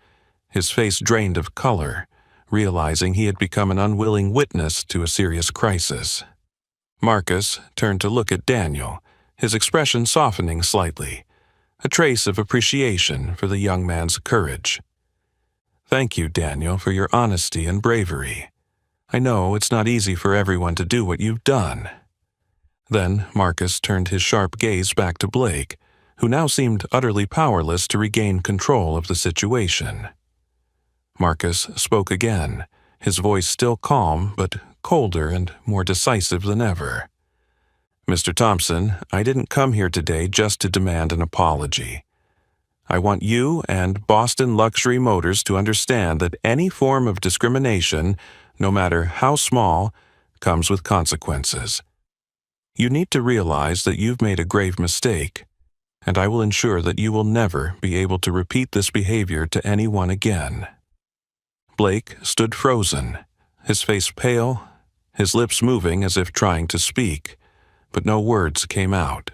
his face drained of color, realizing he had become an unwilling witness to a serious crisis. Marcus turned to look at Daniel, his expression softening slightly, a trace of appreciation for the young man's courage. "Thank you, Daniel, for your honesty and bravery. I know it's not easy for everyone to do what you've done." Then Marcus turned his sharp gaze back to Blake, who now seemed utterly powerless to regain control of the situation. Marcus spoke again, his voice still calm but colder and more decisive than ever. "Mr. Thompson, I didn't come here today just to demand an apology. I want you and Boston Luxury Motors to understand that any form of discrimination, no matter how small, comes with consequences. You need to realize that you've made a grave mistake, and I will ensure that you will never be able to repeat this behavior to anyone again." Blake stood frozen, his face pale, his lips moving as if trying to speak, but no words came out.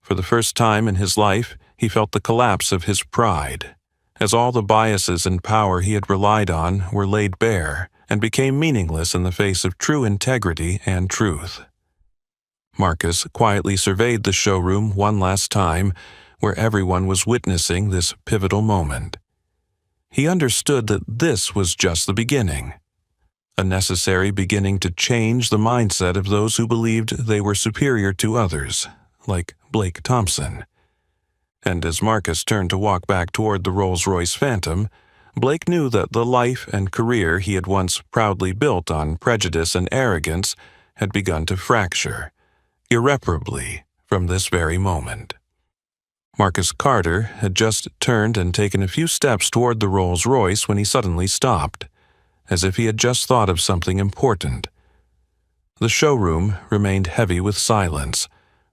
For the first time in his life, he felt the collapse of his pride, as all the biases and power he had relied on were laid bare and became meaningless in the face of true integrity and truth. Marcus quietly surveyed the showroom one last time, where everyone was witnessing this pivotal moment. He understood that this was just the beginning, a necessary beginning to change the mindset of those who believed they were superior to others, like Blake Thompson. And as Marcus turned to walk back toward the Rolls-Royce Phantom, Blake knew that the life and career he had once proudly built on prejudice and arrogance had begun to fracture, irreparably, from this very moment. Marcus Carter had just turned and taken a few steps toward the Rolls-Royce when he suddenly stopped, as if he had just thought of something important. The showroom remained heavy with silence,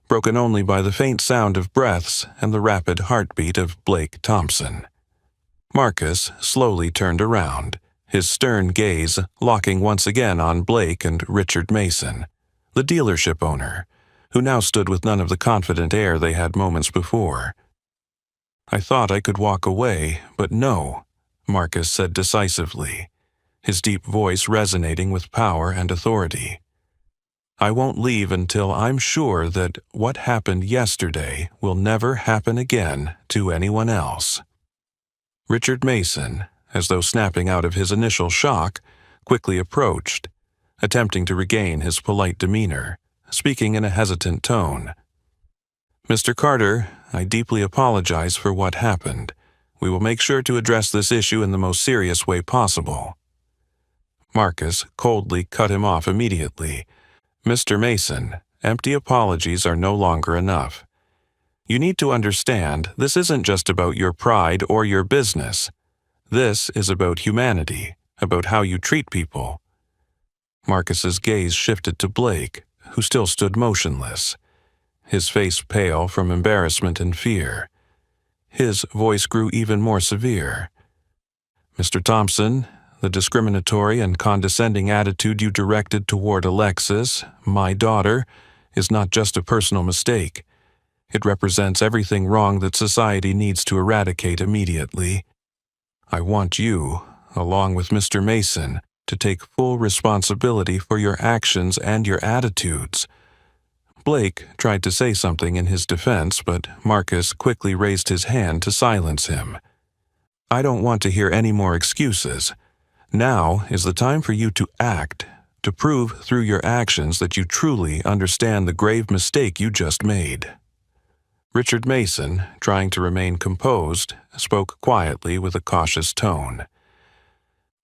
broken only by the faint sound of breaths and the rapid heartbeat of Blake Thompson. Marcus slowly turned around, his stern gaze locking once again on Blake and Richard Mason, the dealership owner, who now stood with none of the confident air they had moments before. "I thought I could walk away, but no," Marcus said decisively, his deep voice resonating with power and authority. "I won't leave until I'm sure that what happened yesterday will never happen again to anyone else." Richard Mason, as though snapping out of his initial shock, quickly approached, attempting to regain his polite demeanor, speaking in a hesitant tone. "Mr. Carter, I deeply apologize for what happened. We will make sure to address this issue in the most serious way possible." Marcus coldly cut him off immediately. "Mr. Mason, empty apologies are no longer enough. You need to understand this isn't just about your pride or your business. This is about humanity, about how you treat people." Marcus's gaze shifted to Blake, who still stood motionless, his face pale from embarrassment and fear. His voice grew even more severe. "Mr. Thompson, the discriminatory and condescending attitude you directed toward Alexis, my daughter, is not just a personal mistake. It represents everything wrong that society needs to eradicate immediately. I want you, along with Mr. Mason, to take full responsibility for your actions and your attitudes." Blake tried to say something in his defense, but Marcus quickly raised his hand to silence him. "I don't want to hear any more excuses. Now is the time for you to act, to prove through your actions that you truly understand the grave mistake you just made." Richard Mason, trying to remain composed, spoke quietly with a cautious tone.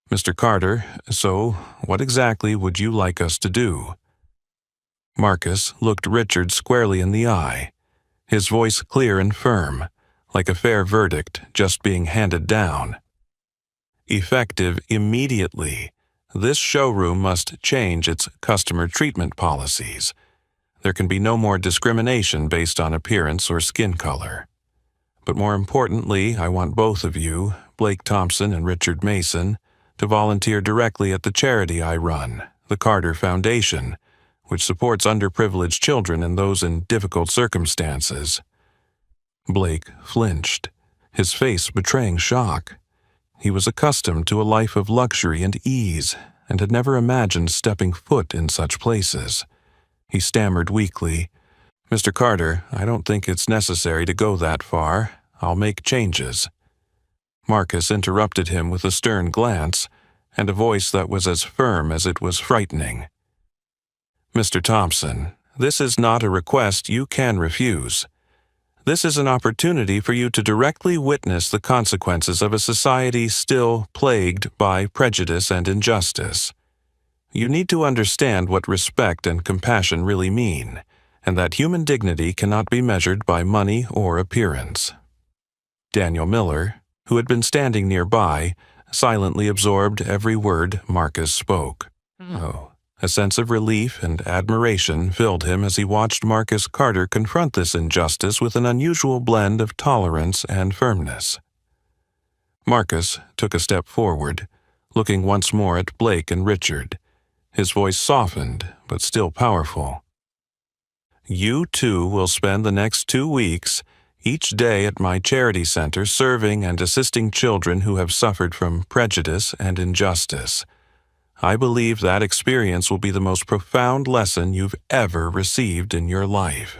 "Mr. Carter, so what exactly would you like us to do?" Marcus looked Richard squarely in the eye, his voice clear and firm, like a fair verdict just being handed down. "Effective immediately, this showroom must change its customer treatment policies. There can be no more discrimination based on appearance or skin color. But more importantly, I want both of you, Blake Thompson and Richard Mason, to volunteer directly at the charity I run, the Carter Foundation, which supports underprivileged children and those in difficult circumstances." Blake flinched, his face betraying shock. He was accustomed to a life of luxury and ease, and had never imagined stepping foot in such places. He stammered weakly, "Mr. Carter, I don't think it's necessary to go that far. I'll make changes." Marcus interrupted him with a stern glance, and a voice that was as firm as it was frightening. "Mr. Thompson, this is not a request you can refuse. This is an opportunity for you to directly witness the consequences of a society still plagued by prejudice and injustice. You need to understand what respect and compassion really mean, and that human dignity cannot be measured by money or appearance." Daniel Miller, who had been standing nearby, silently absorbed every word Marcus spoke. A sense of relief and admiration filled him as he watched Marcus Carter confront this injustice with an unusual blend of tolerance and firmness. Marcus took a step forward, looking once more at Blake and Richard, his voice softened but still powerful. "You two will spend the next 2 weeks each day at my charity center serving and assisting children who have suffered from prejudice and injustice. I believe that experience will be the most profound lesson you've ever received in your life."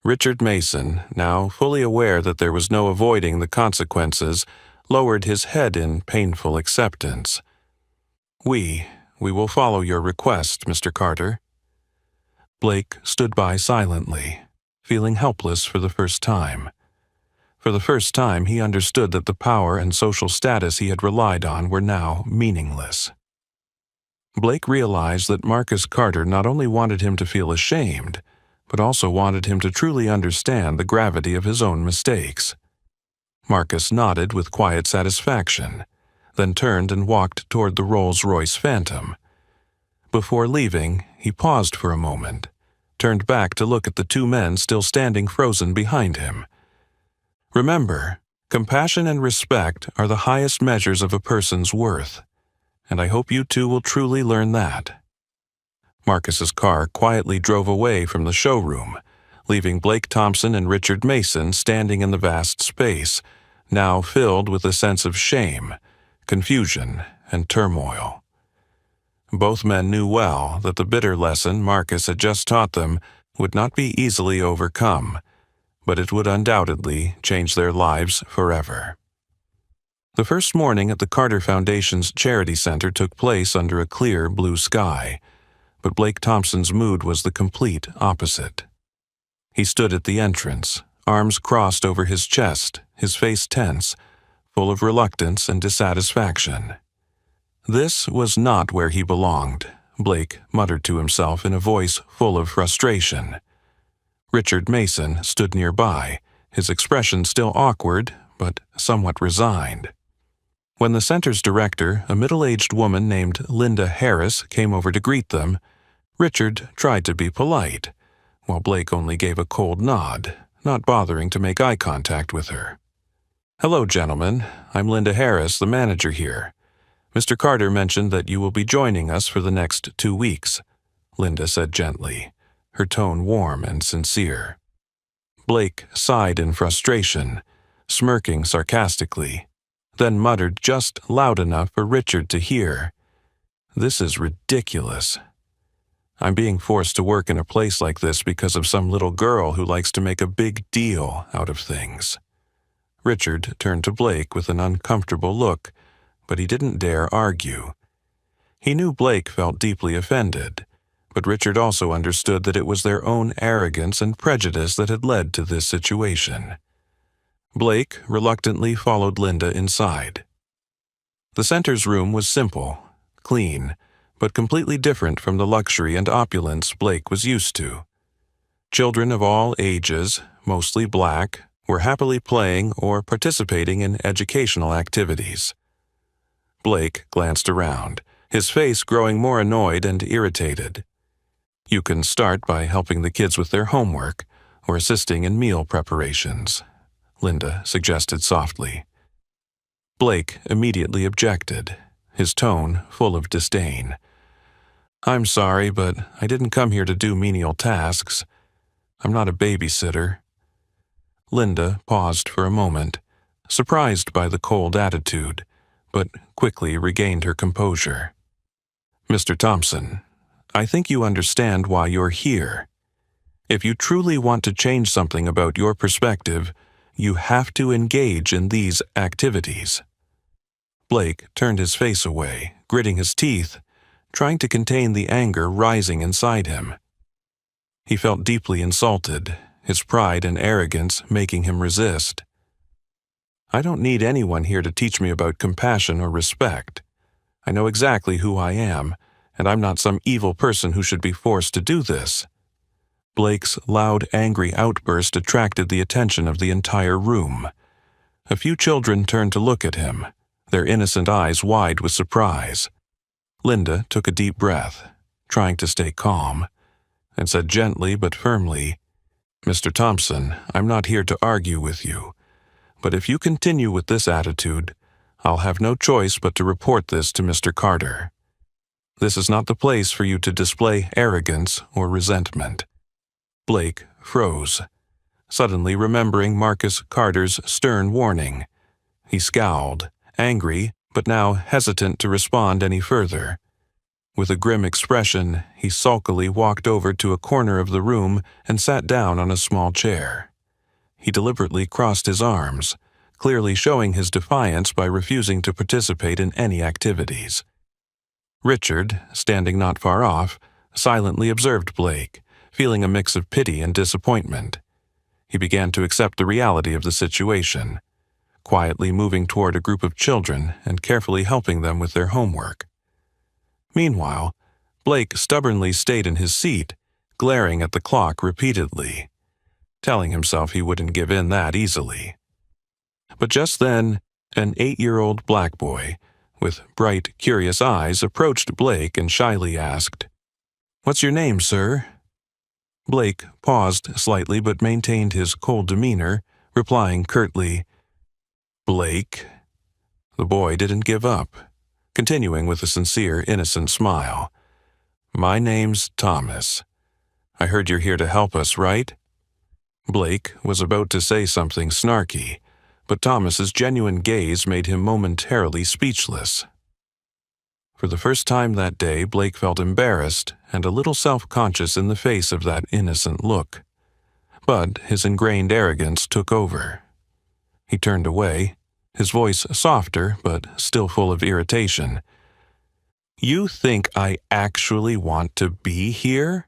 Richard Mason, now fully aware that there was no avoiding the consequences, lowered his head in painful acceptance. We will follow your request, Mr. Carter." Blake stood by silently, feeling helpless for the first time. For the first time, he understood that the power and social status he had relied on were now meaningless. Blake realized that Marcus Carter not only wanted him to feel ashamed, but also wanted him to truly understand the gravity of his own mistakes. Marcus nodded with quiet satisfaction, then turned and walked toward the Rolls-Royce Phantom. Before leaving, he paused for a moment, turned back to look at the 2 men still standing frozen behind him. "Remember, Compassion and respect are the highest measures of a person's worth, and I hope you two will truly learn that." Marcus's car quietly drove away from the showroom, leaving Blake Thompson and Richard Mason standing in the vast space, now filled with a sense of shame, confusion, and turmoil. Both men knew well that the bitter lesson Marcus had just taught them would not be easily overcome, but it would undoubtedly change their lives forever. The first morning at the Carter Foundation's charity center took place under a clear blue sky, but Blake Thompson's mood was the complete opposite. He stood at the entrance, arms crossed over his chest, his face tense, full of reluctance and dissatisfaction. This was not where he belonged, Blake muttered to himself in a voice full of frustration. Richard Mason stood nearby, his expression still awkward, but somewhat resigned. When the center's director, a middle-aged woman named Linda Harris, came over to greet them, Richard tried to be polite, while Blake only gave a cold nod, not bothering to make eye contact with her. "Hello, gentlemen. I'm Linda Harris, the manager here. Mr. Carter mentioned that you will be joining us for the next 2 weeks," Linda said gently, her tone warm and sincere. Blake sighed in frustration, smirking sarcastically, then muttered just loud enough for Richard to hear, "This is ridiculous. I'm being forced to work in a place like this because of some little girl who likes to make a big deal out of things." Richard turned to Blake with an uncomfortable look, but he didn't dare argue. He knew Blake felt deeply offended, but Richard also understood that it was their own arrogance and prejudice that had led to this situation. Blake reluctantly followed Linda inside. The center's room was simple, clean, but completely different from the luxury and opulence Blake was used to. Children of all ages, mostly black, were happily playing or participating in educational activities. Blake glanced around, his face growing more annoyed and irritated. "You can start by helping the kids with their homework or assisting in meal preparations," Linda suggested softly. Blake immediately objected, his tone full of disdain. "I'm sorry, but I didn't come here to do menial tasks. I'm not a babysitter." Linda paused for a moment, surprised by the cold attitude, but quickly regained her composure. "Mr. Thompson, I think you understand why you're here. If you truly want to change something about your perspective, you have to engage in these activities." Blake turned his face away, gritting his teeth, trying to contain the anger rising inside him. He felt deeply insulted, his pride and arrogance making him resist. "I don't need anyone here to teach me about compassion or respect. I know exactly who I am, and I'm not some evil person who should be forced to do this." Blake's loud, angry outburst attracted the attention of the entire room. A few children turned to look at him, their innocent eyes wide with surprise. Linda took a deep breath, trying to stay calm, and said gently but firmly, "Mr. Thompson, I'm not here to argue with you. But if you continue with this attitude, I'll have no choice but to report this to Mr. Carter. This is not the place for you to display arrogance or resentment." Blake froze, suddenly remembering Marcus Carter's stern warning. He scowled, angry, but now hesitant to respond any further. With a grim expression, he sulkily walked over to a corner of the room and sat down on a small chair. He deliberately crossed his arms, clearly showing his defiance by refusing to participate in any activities. Richard, standing not far off, silently observed Blake, feeling a mix of pity and disappointment. He began to accept the reality of the situation, quietly moving toward a group of children and carefully helping them with their homework. Meanwhile, Blake stubbornly stayed in his seat, glaring at the clock repeatedly, telling himself he wouldn't give in that easily. But just then, an 8-year-old black boy, with bright, curious eyes, approached Blake and shyly asked, "What's your name, sir?" Blake paused slightly but maintained his cold demeanor, replying curtly, Blake. The boy didn't give up, continuing with a sincere, innocent smile. My name's Thomas. I heard you're here to help us, right? Blake was about to say something snarky, but Thomas's genuine gaze made him momentarily speechless. For the first time that day, Blake felt embarrassed and a little self-conscious in the face of that innocent look. But his ingrained arrogance took over. He turned away, his voice softer but still full of irritation. You think I actually want to be here?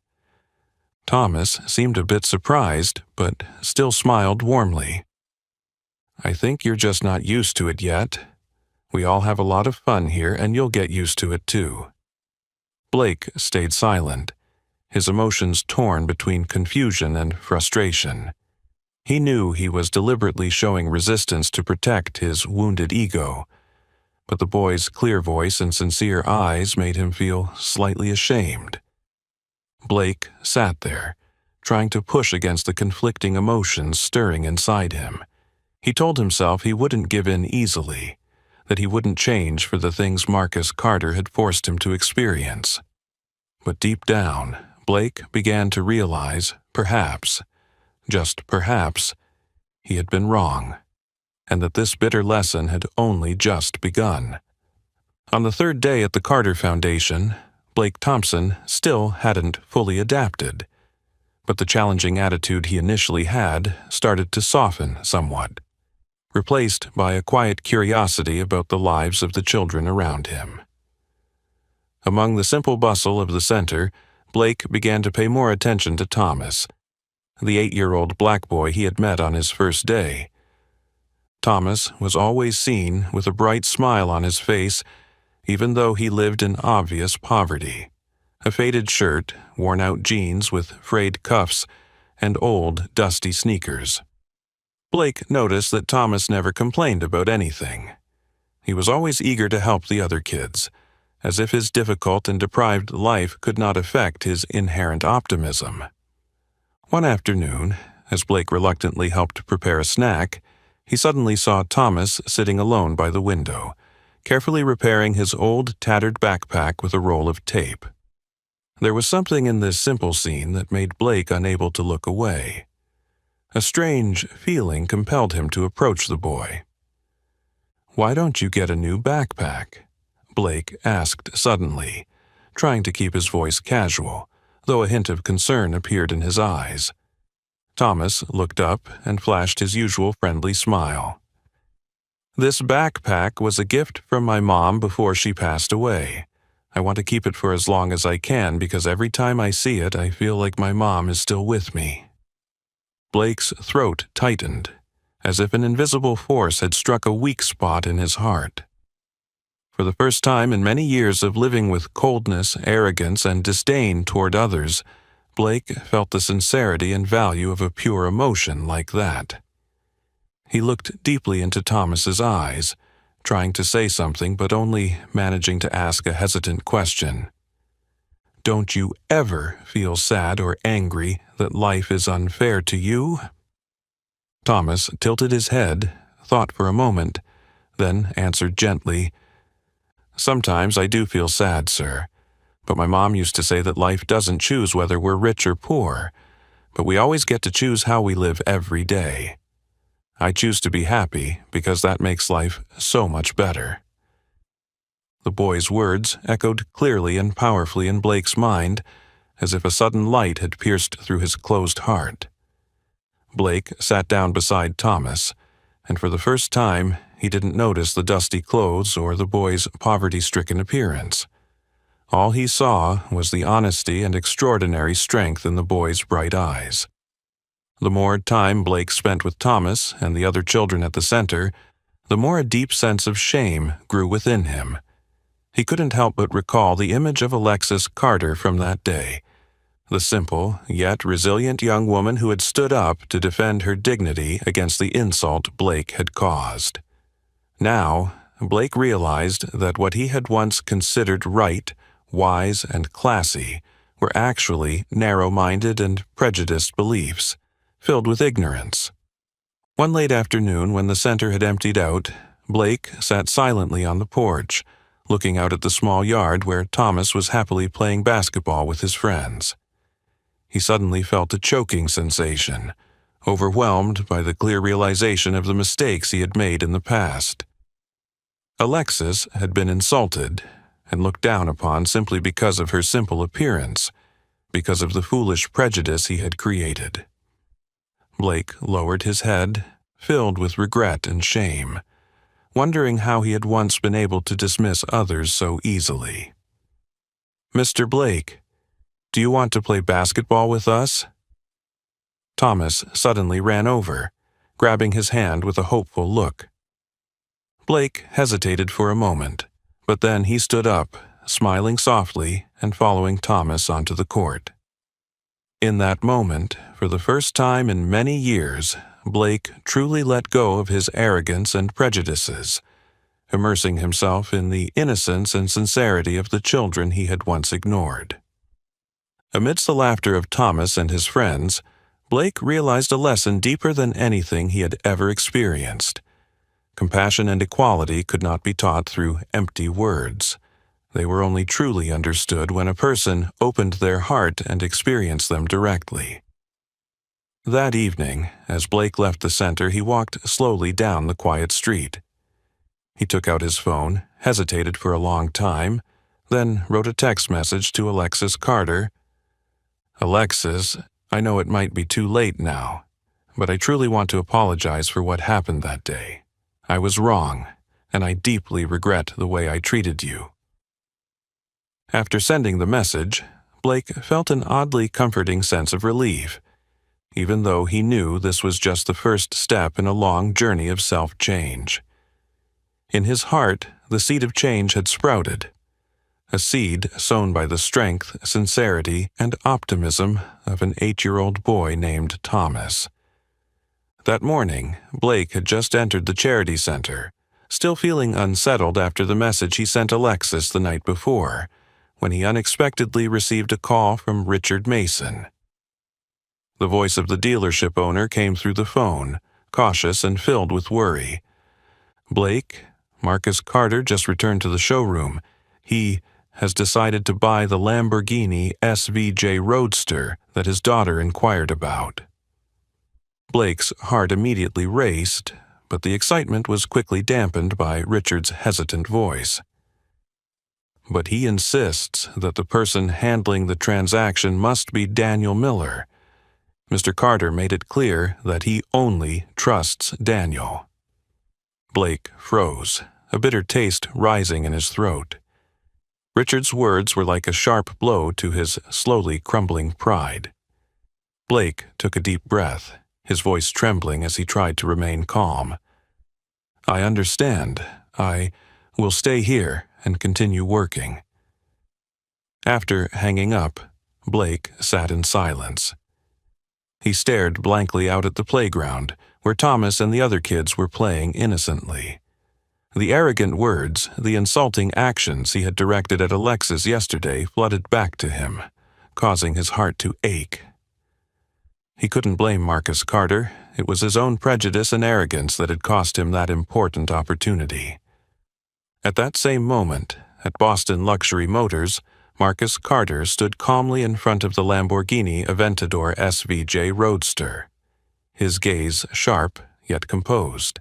Thomas seemed a bit surprised, but still smiled warmly. I think you're just not used to it yet. We all have a lot of fun here, and you'll get used to it too. Blake stayed silent, his emotions torn between confusion and frustration. He knew he was deliberately showing resistance to protect his wounded ego, but the boy's clear voice and sincere eyes made him feel slightly ashamed. Blake sat there, trying to push against the conflicting emotions stirring inside him. He told himself he wouldn't give in easily, that he wouldn't change for the things Marcus Carter had forced him to experience. But deep down, Blake began to realize, perhaps, just perhaps, he had been wrong, and that this bitter lesson had only just begun. On the third day at the Carter Foundation, Blake Thompson still hadn't fully adapted, but the challenging attitude he initially had started to soften somewhat, replaced by a quiet curiosity about the lives of the children around him. Among the simple bustle of the center, Blake began to pay more attention to Thomas, the 8-year-old black boy he had met on his first day. Thomas was always seen with a bright smile on his face, even though he lived in obvious poverty. A faded shirt, worn-out jeans with frayed cuffs, and old, dusty sneakers. Blake noticed that Thomas never complained about anything. He was always eager to help the other kids, as if his difficult and deprived life could not affect his inherent optimism. One afternoon, as Blake reluctantly helped prepare a snack, he suddenly saw Thomas sitting alone by the window, carefully repairing his old, tattered backpack with a roll of tape. There was something in this simple scene that made Blake unable to look away. A strange feeling compelled him to approach the boy. "Why don't you get a new backpack?" Blake asked suddenly, trying to keep his voice casual, though a hint of concern appeared in his eyes. Thomas looked up and flashed his usual friendly smile. "This backpack was a gift from my mom before she passed away. I want to keep it for as long as I can because every time I see it, I feel like my mom is still with me." Blake's throat tightened, as if an invisible force had struck a weak spot in his heart. For the first time in many years of living with coldness, arrogance, and disdain toward others, Blake felt the sincerity and value of a pure emotion like that. He looked deeply into Thomas's eyes, trying to say something but only managing to ask a hesitant question. "Don't you ever feel sad or angry that life is unfair to you?" Thomas tilted his head, thought for a moment, then answered gently, "Sometimes I do feel sad, sir, but my mom used to say that life doesn't choose whether we're rich or poor, but we always get to choose how we live every day. I choose to be happy because that makes life so much better." The boy's words echoed clearly and powerfully in Blake's mind, as if a sudden light had pierced through his closed heart. Blake sat down beside Thomas, and for the first time he didn't notice the dusty clothes or the boy's poverty-stricken appearance. All he saw was the honesty and extraordinary strength in the boy's bright eyes. The more time Blake spent with Thomas and the other children at the center, the more a deep sense of shame grew within him. He couldn't help but recall the image of Alexis Carter from that day, the simple yet resilient young woman who had stood up to defend her dignity against the insult Blake had caused. Now, Blake realized that what he had once considered right, wise, and classy were actually narrow-minded and prejudiced beliefs, filled with ignorance. One late afternoon, when the center had emptied out, Blake sat silently on the porch, looking out at the small yard where Thomas was happily playing basketball with his friends. He suddenly felt a choking sensation, overwhelmed by the clear realization of the mistakes he had made in the past. Alexis had been insulted and looked down upon simply because of her simple appearance, because of the foolish prejudice he had created. Blake lowered his head, filled with regret and shame, wondering how he had once been able to dismiss others so easily. "Mr. Blake, do you want to play basketball with us?" Thomas suddenly ran over, grabbing his hand with a hopeful look. Blake hesitated for a moment, but then he stood up, smiling softly and following Thomas onto the court. In that moment, for the first time in many years, Blake truly let go of his arrogance and prejudices, immersing himself in the innocence and sincerity of the children he had once ignored. Amidst the laughter of Thomas and his friends, Blake realized a lesson deeper than anything he had ever experienced. Compassion and equality could not be taught through empty words. They were only truly understood when a person opened their heart and experienced them directly. That evening, as Blake left the center, he walked slowly down the quiet street. He took out his phone, hesitated for a long time, then wrote a text message to Alexis Carter. "Alexis, I know it might be too late now, but I truly want to apologize for what happened that day. I was wrong, and I deeply regret the way I treated you." After sending the message, Blake felt an oddly comforting sense of relief, even though he knew this was just the first step in a long journey of self-change. In his heart, the seed of change had sprouted, a seed sown by the strength, sincerity, and optimism of an 8-year-old boy named Thomas. That morning, Blake had just entered the charity center, still feeling unsettled after the message he sent Alexis the night before, when he unexpectedly received a call from Richard Mason. The voice of the dealership owner came through the phone, cautious and filled with worry. "Blake, Marcus Carter just returned to the showroom. He has decided to buy the Lamborghini SVJ Roadster that his daughter inquired about." Blake's heart immediately raced, but the excitement was quickly dampened by Richard's hesitant voice. "But he insists that the person handling the transaction must be Daniel Miller. Mr. Carter made it clear that he only trusts Daniel." Blake froze, a bitter taste rising in his throat. Richard's words were like a sharp blow to his slowly crumbling pride. Blake took a deep breath, his voice trembling as he tried to remain calm. "I understand. I will stay here and continue working." After hanging up, Blake sat in silence. He stared blankly out at the playground, where Thomas and the other kids were playing innocently. The arrogant words, the insulting actions he had directed at Alexis yesterday flooded back to him, causing his heart to ache. He couldn't blame Marcus Carter. It was his own prejudice and arrogance that had cost him that important opportunity. At that same moment, at Boston Luxury Motors, Marcus Carter stood calmly in front of the Lamborghini Aventador SVJ Roadster, his gaze sharp yet composed.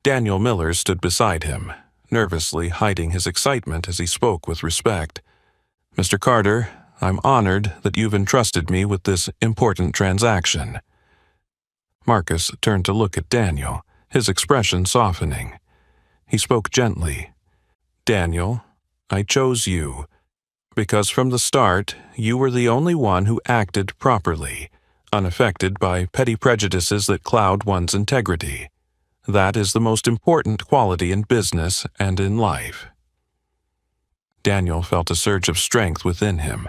Daniel Miller stood beside him, nervously hiding his excitement as he spoke with respect. "Mr. Carter, I'm honored that you've entrusted me with this important transaction." Marcus turned to look at Daniel, his expression softening. He spoke gently. "Daniel, I chose you because from the start you were the only one who acted properly, unaffected by petty prejudices that cloud one's integrity. That is the most important quality in business and in life." Daniel felt a surge of strength within him,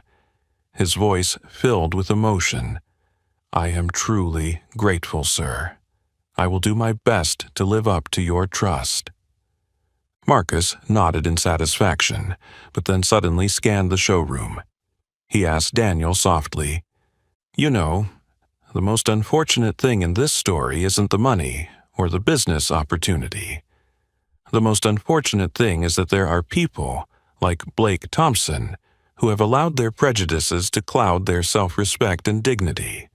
his voice filled with emotion. "I am truly grateful, sir. I will do my best to live up to your trust." Marcus nodded in satisfaction, but then suddenly scanned the showroom. He asked Daniel softly, "You know, the most unfortunate thing in this story isn't the money or the business opportunity. The most unfortunate thing is that there are people, like Blake Thompson, who have allowed their prejudices to cloud their self-respect and dignity.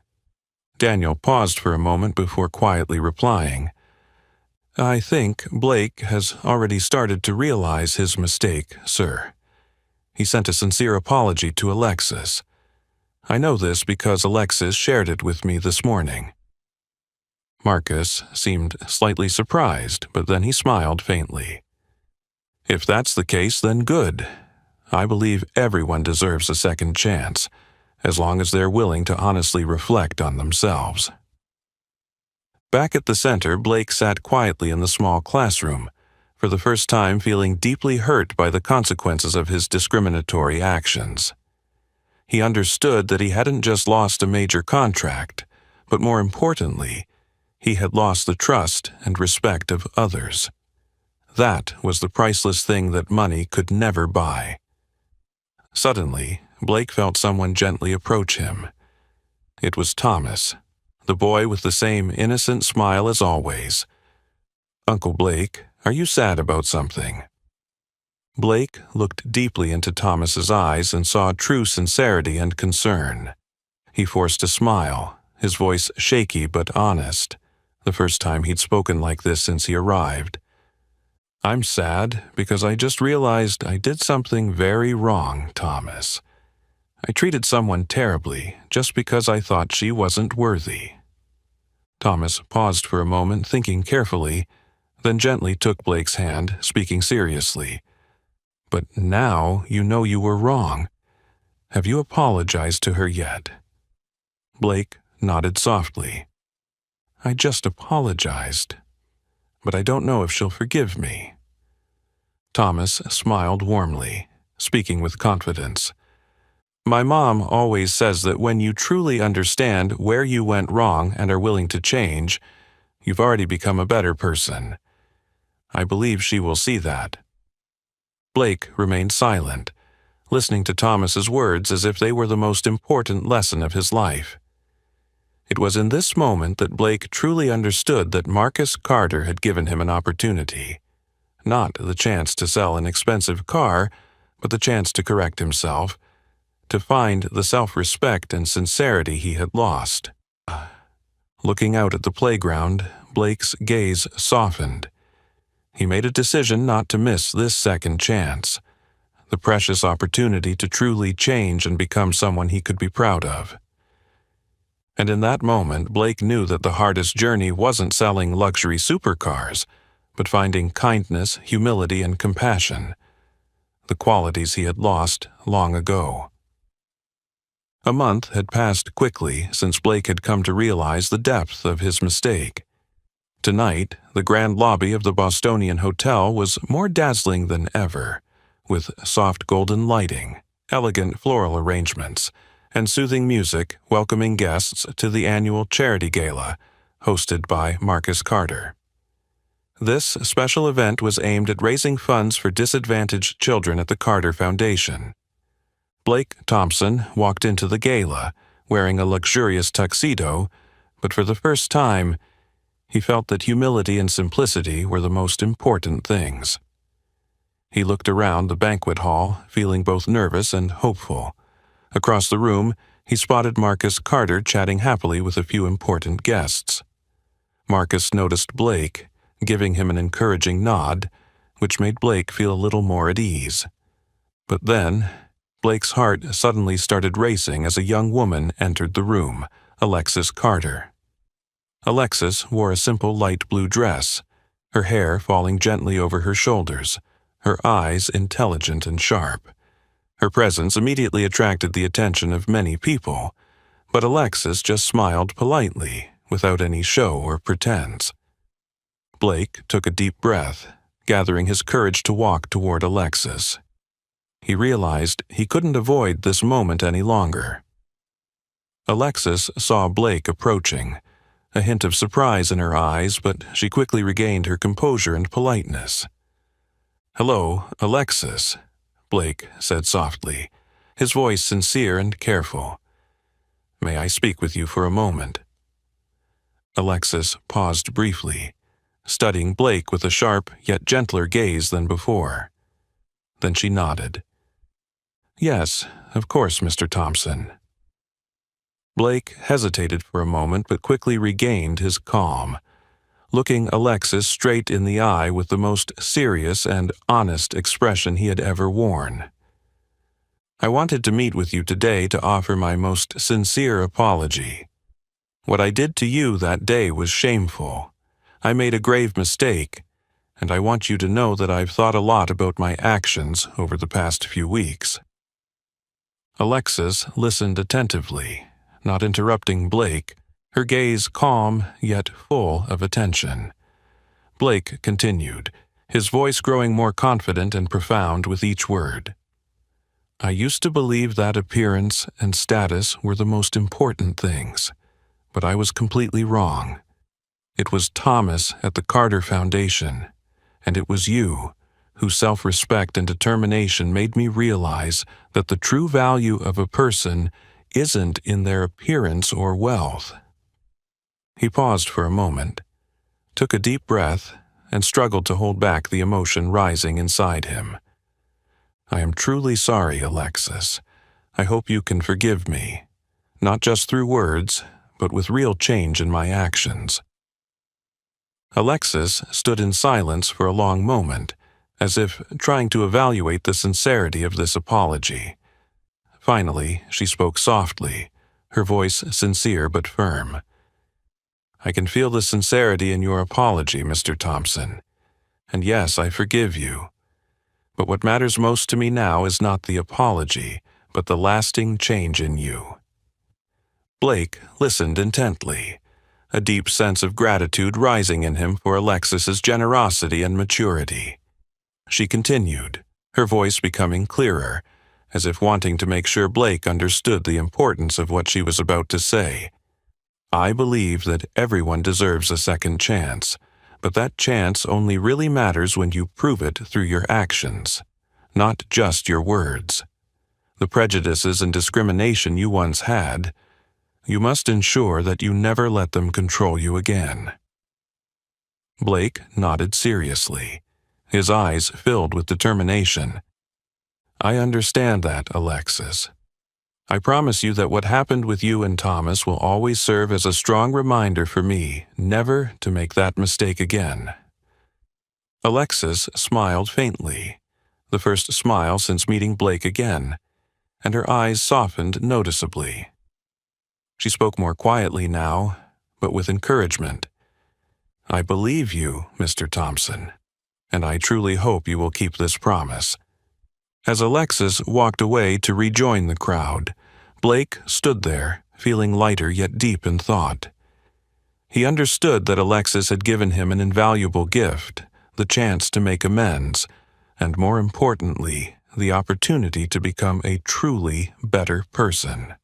Daniel paused for a moment before quietly replying, "I think Blake has already started to realize his mistake, sir. He sent a sincere apology to Alexis. I know this because Alexis shared it with me this morning." Marcus seemed slightly surprised, but then he smiled faintly. "If that's the case, then good. I believe everyone deserves a second chance, as long as they're willing to honestly reflect on themselves." Back at the center, Blake sat quietly in the small classroom, for the first time feeling deeply hurt by the consequences of his discriminatory actions. He understood that he hadn't just lost a major contract, but more importantly, he had lost the trust and respect of others. That was the priceless thing that money could never buy. Suddenly, Blake felt someone gently approach him. It was Thomas, the boy with the same innocent smile as always. "Uncle Blake, are you sad about something?" Blake looked deeply into Thomas's eyes and saw true sincerity and concern. He forced a smile, his voice shaky but honest, the first time he'd spoken like this since he arrived. "I'm sad because I just realized I did something very wrong, Thomas. I treated someone terribly just because I thought she wasn't worthy." Thomas paused for a moment, thinking carefully, then gently took Blake's hand, speaking seriously. "But now you know you were wrong. Have you apologized to her yet?" Blake nodded softly. "I just apologized, but I don't know if she'll forgive me." Thomas smiled warmly, speaking with confidence. "My mom always says that when you truly understand where you went wrong and are willing to change, you've already become a better person. I believe she will see that." Blake remained silent, listening to Thomas's words as if they were the most important lesson of his life. It was in this moment that Blake truly understood that Marcus Carter had given him an opportunity. Not the chance to sell an expensive car, but the chance to correct himself, to find the self-respect and sincerity he had lost. Looking out at the playground, Blake's gaze softened. He made a decision not to miss this second chance, the precious opportunity to truly change and become someone he could be proud of. And in that moment, Blake knew that the hardest journey wasn't selling luxury supercars, but finding kindness, humility, and compassion, the qualities he had lost long ago. A month had passed quickly since Blake had come to realize the depth of his mistake. Tonight, the grand lobby of the Bostonian Hotel was more dazzling than ever, with soft golden lighting, elegant floral arrangements, and soothing music welcoming guests to the annual charity gala, hosted by Marcus Carter. This special event was aimed at raising funds for disadvantaged children at the Carter Foundation. Blake Thompson walked into the gala, wearing a luxurious tuxedo, but for the first time, he felt that humility and simplicity were the most important things. He looked around the banquet hall, feeling both nervous and hopeful. Across the room, he spotted Marcus Carter chatting happily with a few important guests. Marcus noticed Blake, giving him an encouraging nod, which made Blake feel a little more at ease. But then, Blake's heart suddenly started racing as a young woman entered the room, Alexis Carter. Alexis wore a simple light blue dress, her hair falling gently over her shoulders, her eyes intelligent and sharp. Her presence immediately attracted the attention of many people, but Alexis just smiled politely, without any show or pretense. Blake took a deep breath, gathering his courage to walk toward Alexis. He realized he couldn't avoid this moment any longer. Alexis saw Blake approaching, a hint of surprise in her eyes, but she quickly regained her composure and politeness. "Hello, Alexis," Blake said softly, his voice sincere and careful. "May I speak with you for a moment?" Alexis paused briefly, studying Blake with a sharp yet gentler gaze than before. Then she nodded. "Yes, of course, Mr. Thompson." Blake hesitated for a moment but quickly regained his calm, looking Alexis straight in the eye with the most serious and honest expression he had ever worn. "I wanted to meet with you today to offer my most sincere apology. What I did to you that day was shameful. I made a grave mistake, and I want you to know that I've thought a lot about my actions over the past few weeks." Alexis listened attentively, not interrupting Blake, her gaze calm yet full of attention. Blake continued, his voice growing more confident and profound with each word. "I used to believe that appearance and status were the most important things, but I was completely wrong. It was Thomas at the Carter Foundation, and it was you, whose self-respect and determination made me realize that the true value of a person isn't in their appearance or wealth." He paused for a moment, took a deep breath, and struggled to hold back the emotion rising inside him. "I am truly sorry, Alexis. I hope you can forgive me, not just through words, but with real change in my actions." Alexis stood in silence for a long moment, as if trying to evaluate the sincerity of this apology. Finally, she spoke softly, her voice sincere but firm. "I can feel the sincerity in your apology, Mr. Thompson. And yes, I forgive you. But what matters most to me now is not the apology, but the lasting change in you." Blake listened intently, a deep sense of gratitude rising in him for Alexis's generosity and maturity. She continued, her voice becoming clearer, as if wanting to make sure Blake understood the importance of what she was about to say. "I believe that everyone deserves a second chance, but that chance only really matters when you prove it through your actions, not just your words. The prejudices and discrimination you once had, you must ensure that you never let them control you again." Blake nodded seriously, his eyes filled with determination. "I understand that, Alexis. I promise you that what happened with you and Thomas will always serve as a strong reminder for me never to make that mistake again." Alexis smiled faintly, the first smile since meeting Blake again, and her eyes softened noticeably. She spoke more quietly now, but with encouragement. "I believe you, Mr. Thompson, and I truly hope you will keep this promise." As Alexis walked away to rejoin the crowd, Blake stood there, feeling lighter yet deep in thought. He understood that Alexis had given him an invaluable gift, the chance to make amends, and more importantly, the opportunity to become a truly better person.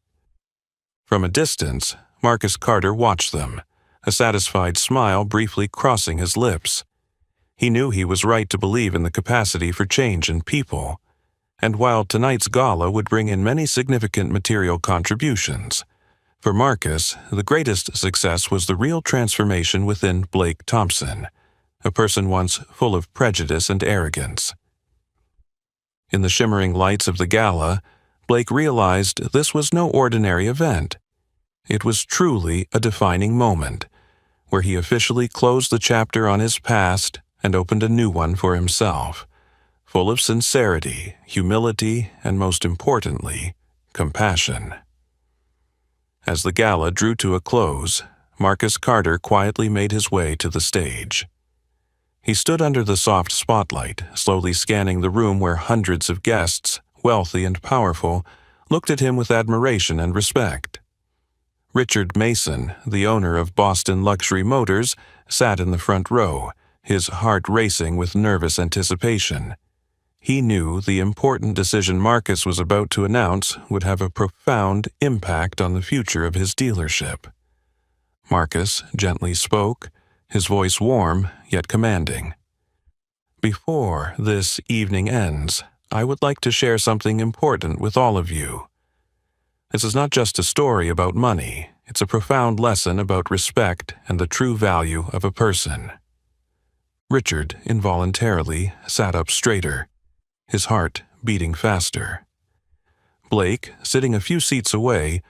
From a distance, Marcus Carter watched them, a satisfied smile briefly crossing his lips. He knew he was right to believe in the capacity for change in people, and while tonight's gala would bring in many significant material contributions, for Marcus, the greatest success was the real transformation within Blake Thompson, a person once full of prejudice and arrogance. In the shimmering lights of the gala, Blake realized this was no ordinary event. It was truly a defining moment, where he officially closed the chapter on his past and opened a new one for himself, full of sincerity, humility, and most importantly, compassion. As the gala drew to a close, Marcus Carter quietly made his way to the stage. He stood under the soft spotlight, slowly scanning the room where hundreds of guests, wealthy and powerful, looked at him with admiration and respect. Richard Mason, the owner of Boston Luxury Motors, sat in the front row, his heart racing with nervous anticipation. He knew the important decision Marcus was about to announce would have a profound impact on the future of his dealership. Marcus gently spoke, his voice warm yet commanding. "Before this evening ends, I would like to share something important with all of you. This is not just a story about money, It's a profound lesson about respect and the true value of a person. Richard involuntarily sat up straighter, his heart beating faster. Blake, sitting a few seats away,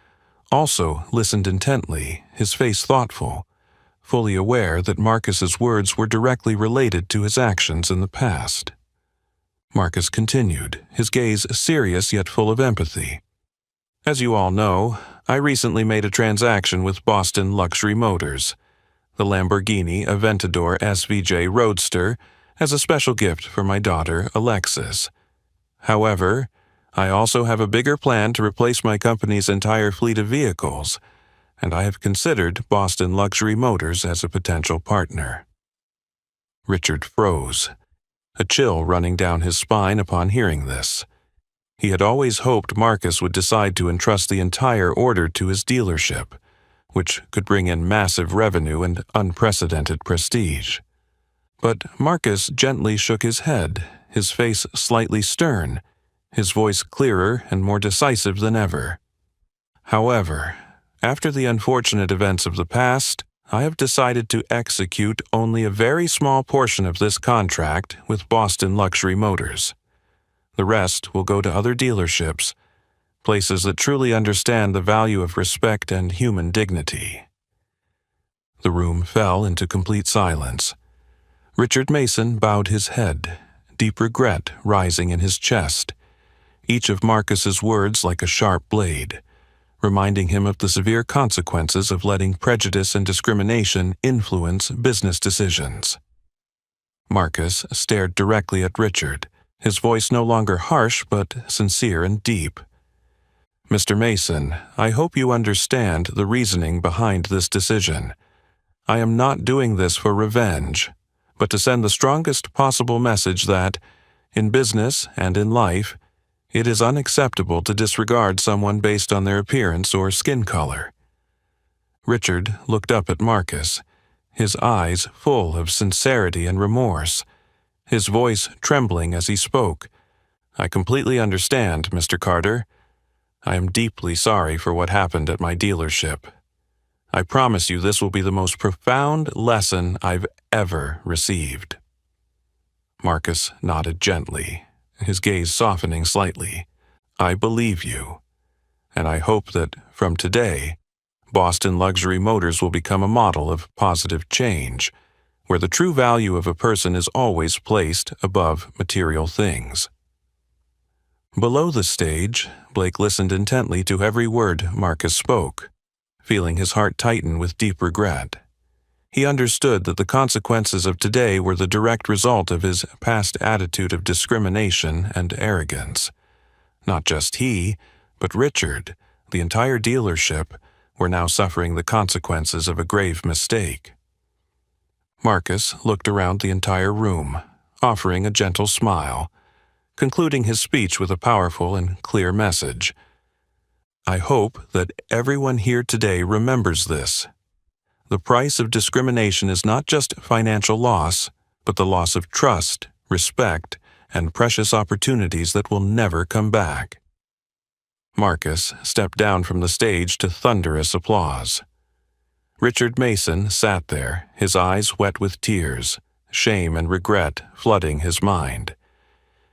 also listened intently, his face thoughtful, fully aware that Marcus's words were directly related to his actions in the past. Marcus continued, his gaze serious yet full of empathy. As you all know, I recently made a transaction with Boston Luxury Motors, the Lamborghini Aventador SVJ Roadster, as a special gift for my daughter, Alexis. However, I also have a bigger plan to replace my company's entire fleet of vehicles, and I have considered Boston Luxury Motors as a potential partner. Richard froze, a chill running down his spine upon hearing this. He had always hoped Marcus would decide to entrust the entire order to his dealership, which could bring in massive revenue and unprecedented prestige. But Marcus gently shook his head, his face slightly stern, his voice clearer and more decisive than ever. However, after the unfortunate events of the past, I have decided to execute only a very small portion of this contract with Boston Luxury Motors. The rest will go to other dealerships, places that truly understand the value of respect and human dignity. The room fell into complete silence. Richard Mason bowed his head, deep regret rising in his chest, each of Marcus's words like a sharp blade, reminding him of the severe consequences of letting prejudice and discrimination influence business decisions. Marcus stared directly at Richard, his voice no longer harsh but sincere and deep. Mr. Mason, I hope you understand the reasoning behind this decision. I am not doing this for revenge, but to send the strongest possible message that, in business and in life, it is unacceptable to disregard someone based on their appearance or skin color. Richard looked up at Marcus, his eyes full of sincerity and remorse, his voice trembling as he spoke. I completely understand, Mr. Carter. I am deeply sorry for what happened at my dealership. I promise you this will be the most profound lesson I've ever received. Marcus nodded gently, his gaze softening slightly. I believe you, and I hope that, from today, Boston Luxury Motors will become a model of positive change, where the true value of a person is always placed above material things. Below the stage, Blake listened intently to every word Marcus spoke, feeling his heart tighten with deep regret. He understood that the consequences of today were the direct result of his past attitude of discrimination and arrogance. Not just he, but Richard, the entire dealership, were now suffering the consequences of a grave mistake. Marcus looked around the entire room, offering a gentle smile, concluding his speech with a powerful and clear message. I hope that everyone here today remembers this. The price of discrimination is not just financial loss, but the loss of trust, respect, and precious opportunities that will never come back. Marcus stepped down from the stage to thunderous applause. Richard Mason sat there, his eyes wet with tears, shame and regret flooding his mind.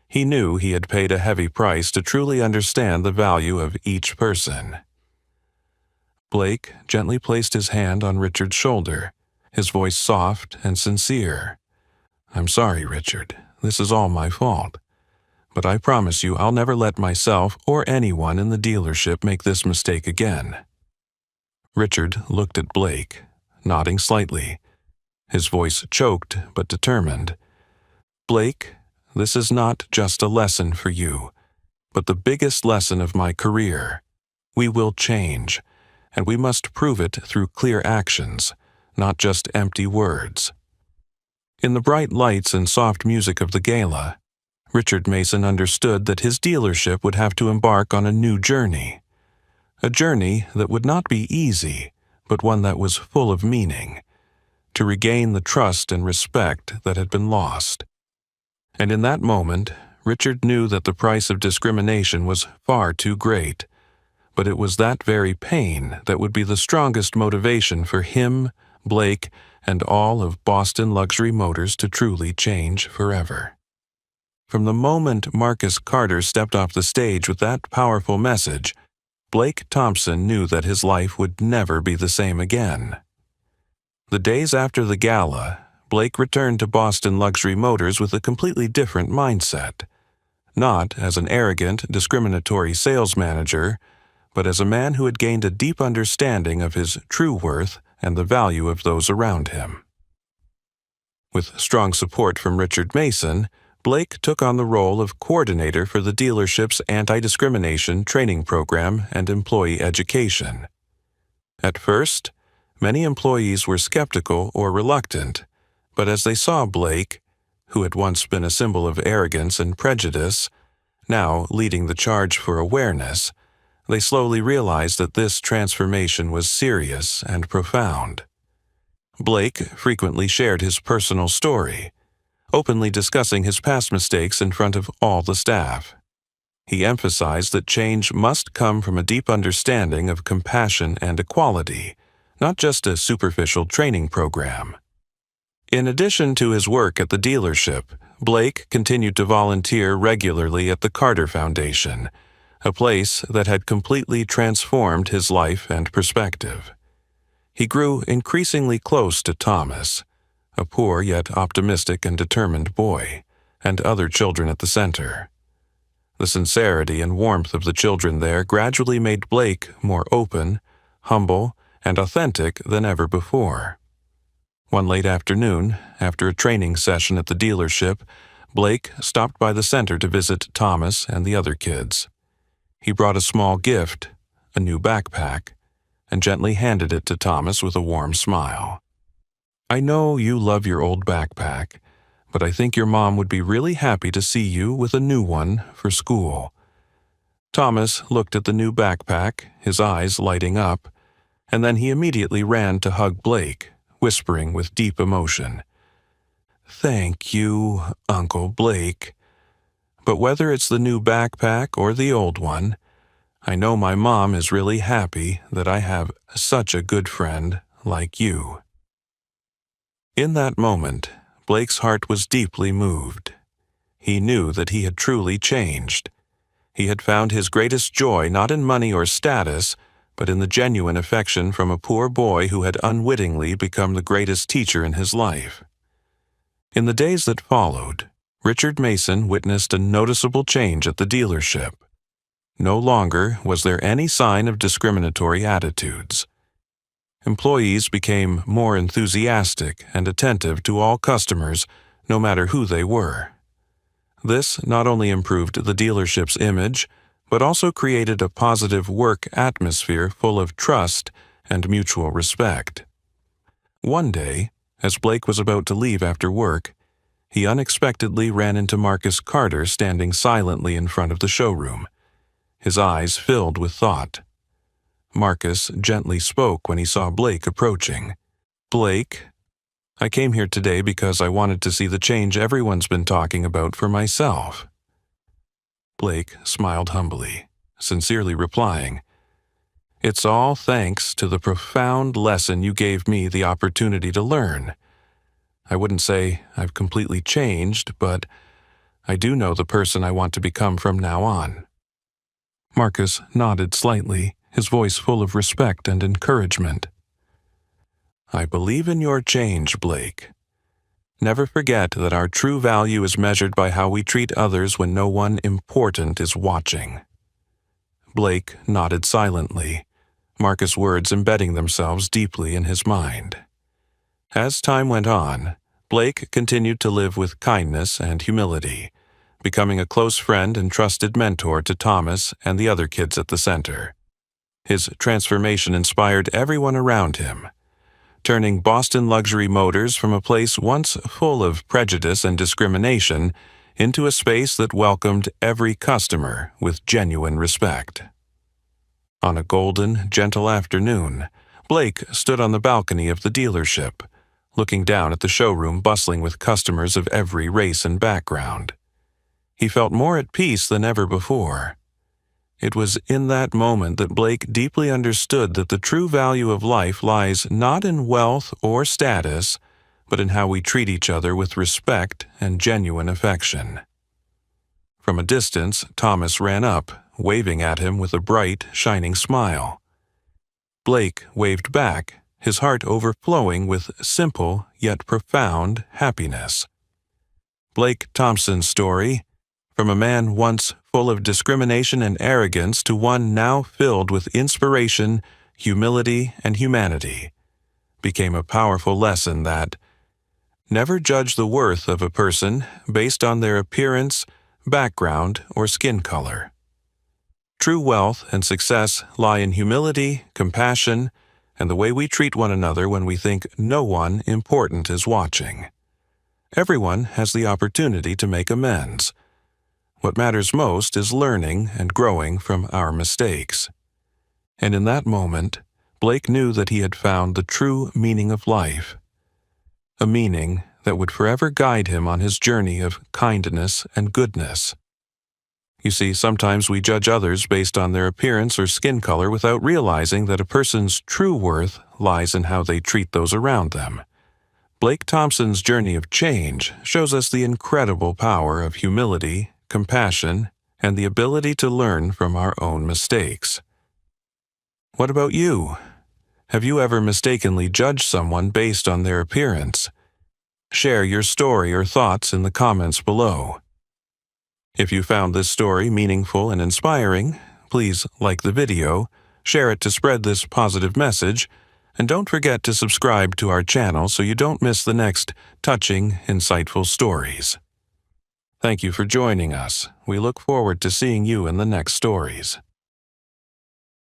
He knew he had paid a heavy price to truly understand the value of each person. Blake gently placed his hand on Richard's shoulder, his voice soft and sincere. I'm sorry, Richard. This is all my fault. But I promise you I'll never let myself or anyone in the dealership make this mistake again. Richard looked at Blake, nodding slightly, his voice choked but determined. Blake, this is not just a lesson for you, but the biggest lesson of my career. We will change, and we must prove it through clear actions, not just empty words. In the bright lights and soft music of the gala, Richard Mason understood that his dealership would have to embark on a new journey. A journey that would not be easy, but one that was full of meaning, to regain the trust and respect that had been lost. And in that moment, Richard knew that the price of discrimination was far too great, But it was that very pain that would be the strongest motivation for him, Blake, and all of Boston Luxury Motors to truly change forever. From the moment Marcus Carter stepped off the stage with that powerful message, Blake Thompson knew that his life would never be the same again. The days after the gala, Blake returned to Boston Luxury Motors with a completely different mindset. Not as an arrogant, discriminatory sales manager, but as a man who had gained a deep understanding of his true worth and the value of those around him. With strong support from Richard Mason, Blake took on the role of coordinator for the dealership's anti-discrimination training program and employee education. At first, many employees were skeptical or reluctant, but as they saw Blake, who had once been a symbol of arrogance and prejudice, now leading the charge for awareness, they slowly realized that this transformation was serious and profound. Blake frequently shared his personal story, openly discussing his past mistakes in front of all the staff. He emphasized that change must come from a deep understanding of compassion and equality, not just a superficial training program. In addition to his work at the dealership, Blake continued to volunteer regularly at the Carter Foundation, a place that had completely transformed his life and perspective. He grew increasingly close to Thomas, a poor yet optimistic and determined boy, and other children at the center. The sincerity and warmth of the children there gradually made Blake more open, humble, and authentic than ever before. One late afternoon, after a training session at the dealership, Blake stopped by the center to visit Thomas and the other kids. He brought a small gift, a new backpack, and gently handed it to Thomas with a warm smile. "I know you love your old backpack, but I think your mom would be really happy to see you with a new one for school." Thomas looked at the new backpack, his eyes lighting up, and then he immediately ran to hug Blake, whispering with deep emotion, "Thank you, Uncle Blake. But whether it's the new backpack or the old one, I know my mom is really happy that I have such a good friend like you." In that moment, Blake's heart was deeply moved. He knew that he had truly changed. He had found his greatest joy not in money or status, but in the genuine affection from a poor boy who had unwittingly become the greatest teacher in his life. In the days that followed, Richard Mason witnessed a noticeable change at the dealership. No longer was there any sign of discriminatory attitudes. Employees became more enthusiastic and attentive to all customers, no matter who they were. This not only improved the dealership's image, but also created a positive work atmosphere full of trust and mutual respect. One day, as Blake was about to leave after work, he unexpectedly ran into Marcus Carter standing silently in front of the showroom, his eyes filled with thought. Marcus gently spoke when he saw Blake approaching. "Blake, I came here today because I wanted to see the change everyone's been talking about for myself." Blake smiled humbly, sincerely replying, "It's all thanks to the profound lesson you gave me the opportunity to learn. I wouldn't say I've completely changed, but I do know the person I want to become from now on." Marcus nodded slightly, his voice full of respect and encouragement. "I believe in your change, Blake. Never forget that our true value is measured by how we treat others when no one important is watching." Blake nodded silently, Marcus' words embedding themselves deeply in his mind. As time went on, Blake continued to live with kindness and humility, becoming a close friend and trusted mentor to Thomas and the other kids at the center. His transformation inspired everyone around him, turning Boston Luxury Motors from a place once full of prejudice and discrimination into a space that welcomed every customer with genuine respect. On a golden, gentle afternoon, Blake stood on the balcony of the dealership, looking down at the showroom bustling with customers of every race and background. He felt more at peace than ever before. It was in that moment that Blake deeply understood that the true value of life lies not in wealth or status, but in how we treat each other with respect and genuine affection. From a distance, Thomas ran up, waving at him with a bright, shining smile. Blake waved back, his heart overflowing with simple yet profound happiness. Blake Thompson's story, from a man once full of discrimination and arrogance to one now filled with inspiration, humility, and humanity, became a powerful lesson that never judge the worth of a person based on their appearance, background, or skin color. True wealth and success lie in humility, compassion, and the way we treat one another when we think no one important is watching. Everyone has the opportunity to make amends. What matters most is learning and growing from our mistakes. And in that moment, Blake knew that he had found the true meaning of life, a meaning that would forever guide him on his journey of kindness and goodness. You see, sometimes we judge others based on their appearance or skin color without realizing that a person's true worth lies in how they treat those around them. Blake Thompson's journey of change shows us the incredible power of humility, compassion, and the ability to learn from our own mistakes. What about you? Have you ever mistakenly judged someone based on their appearance? Share your story or thoughts in the comments below. If you found this story meaningful and inspiring, please like the video, share it to spread this positive message, and don't forget to subscribe to our channel so you don't miss the next touching, insightful stories. Thank you for joining us. We look forward to seeing you in the next stories.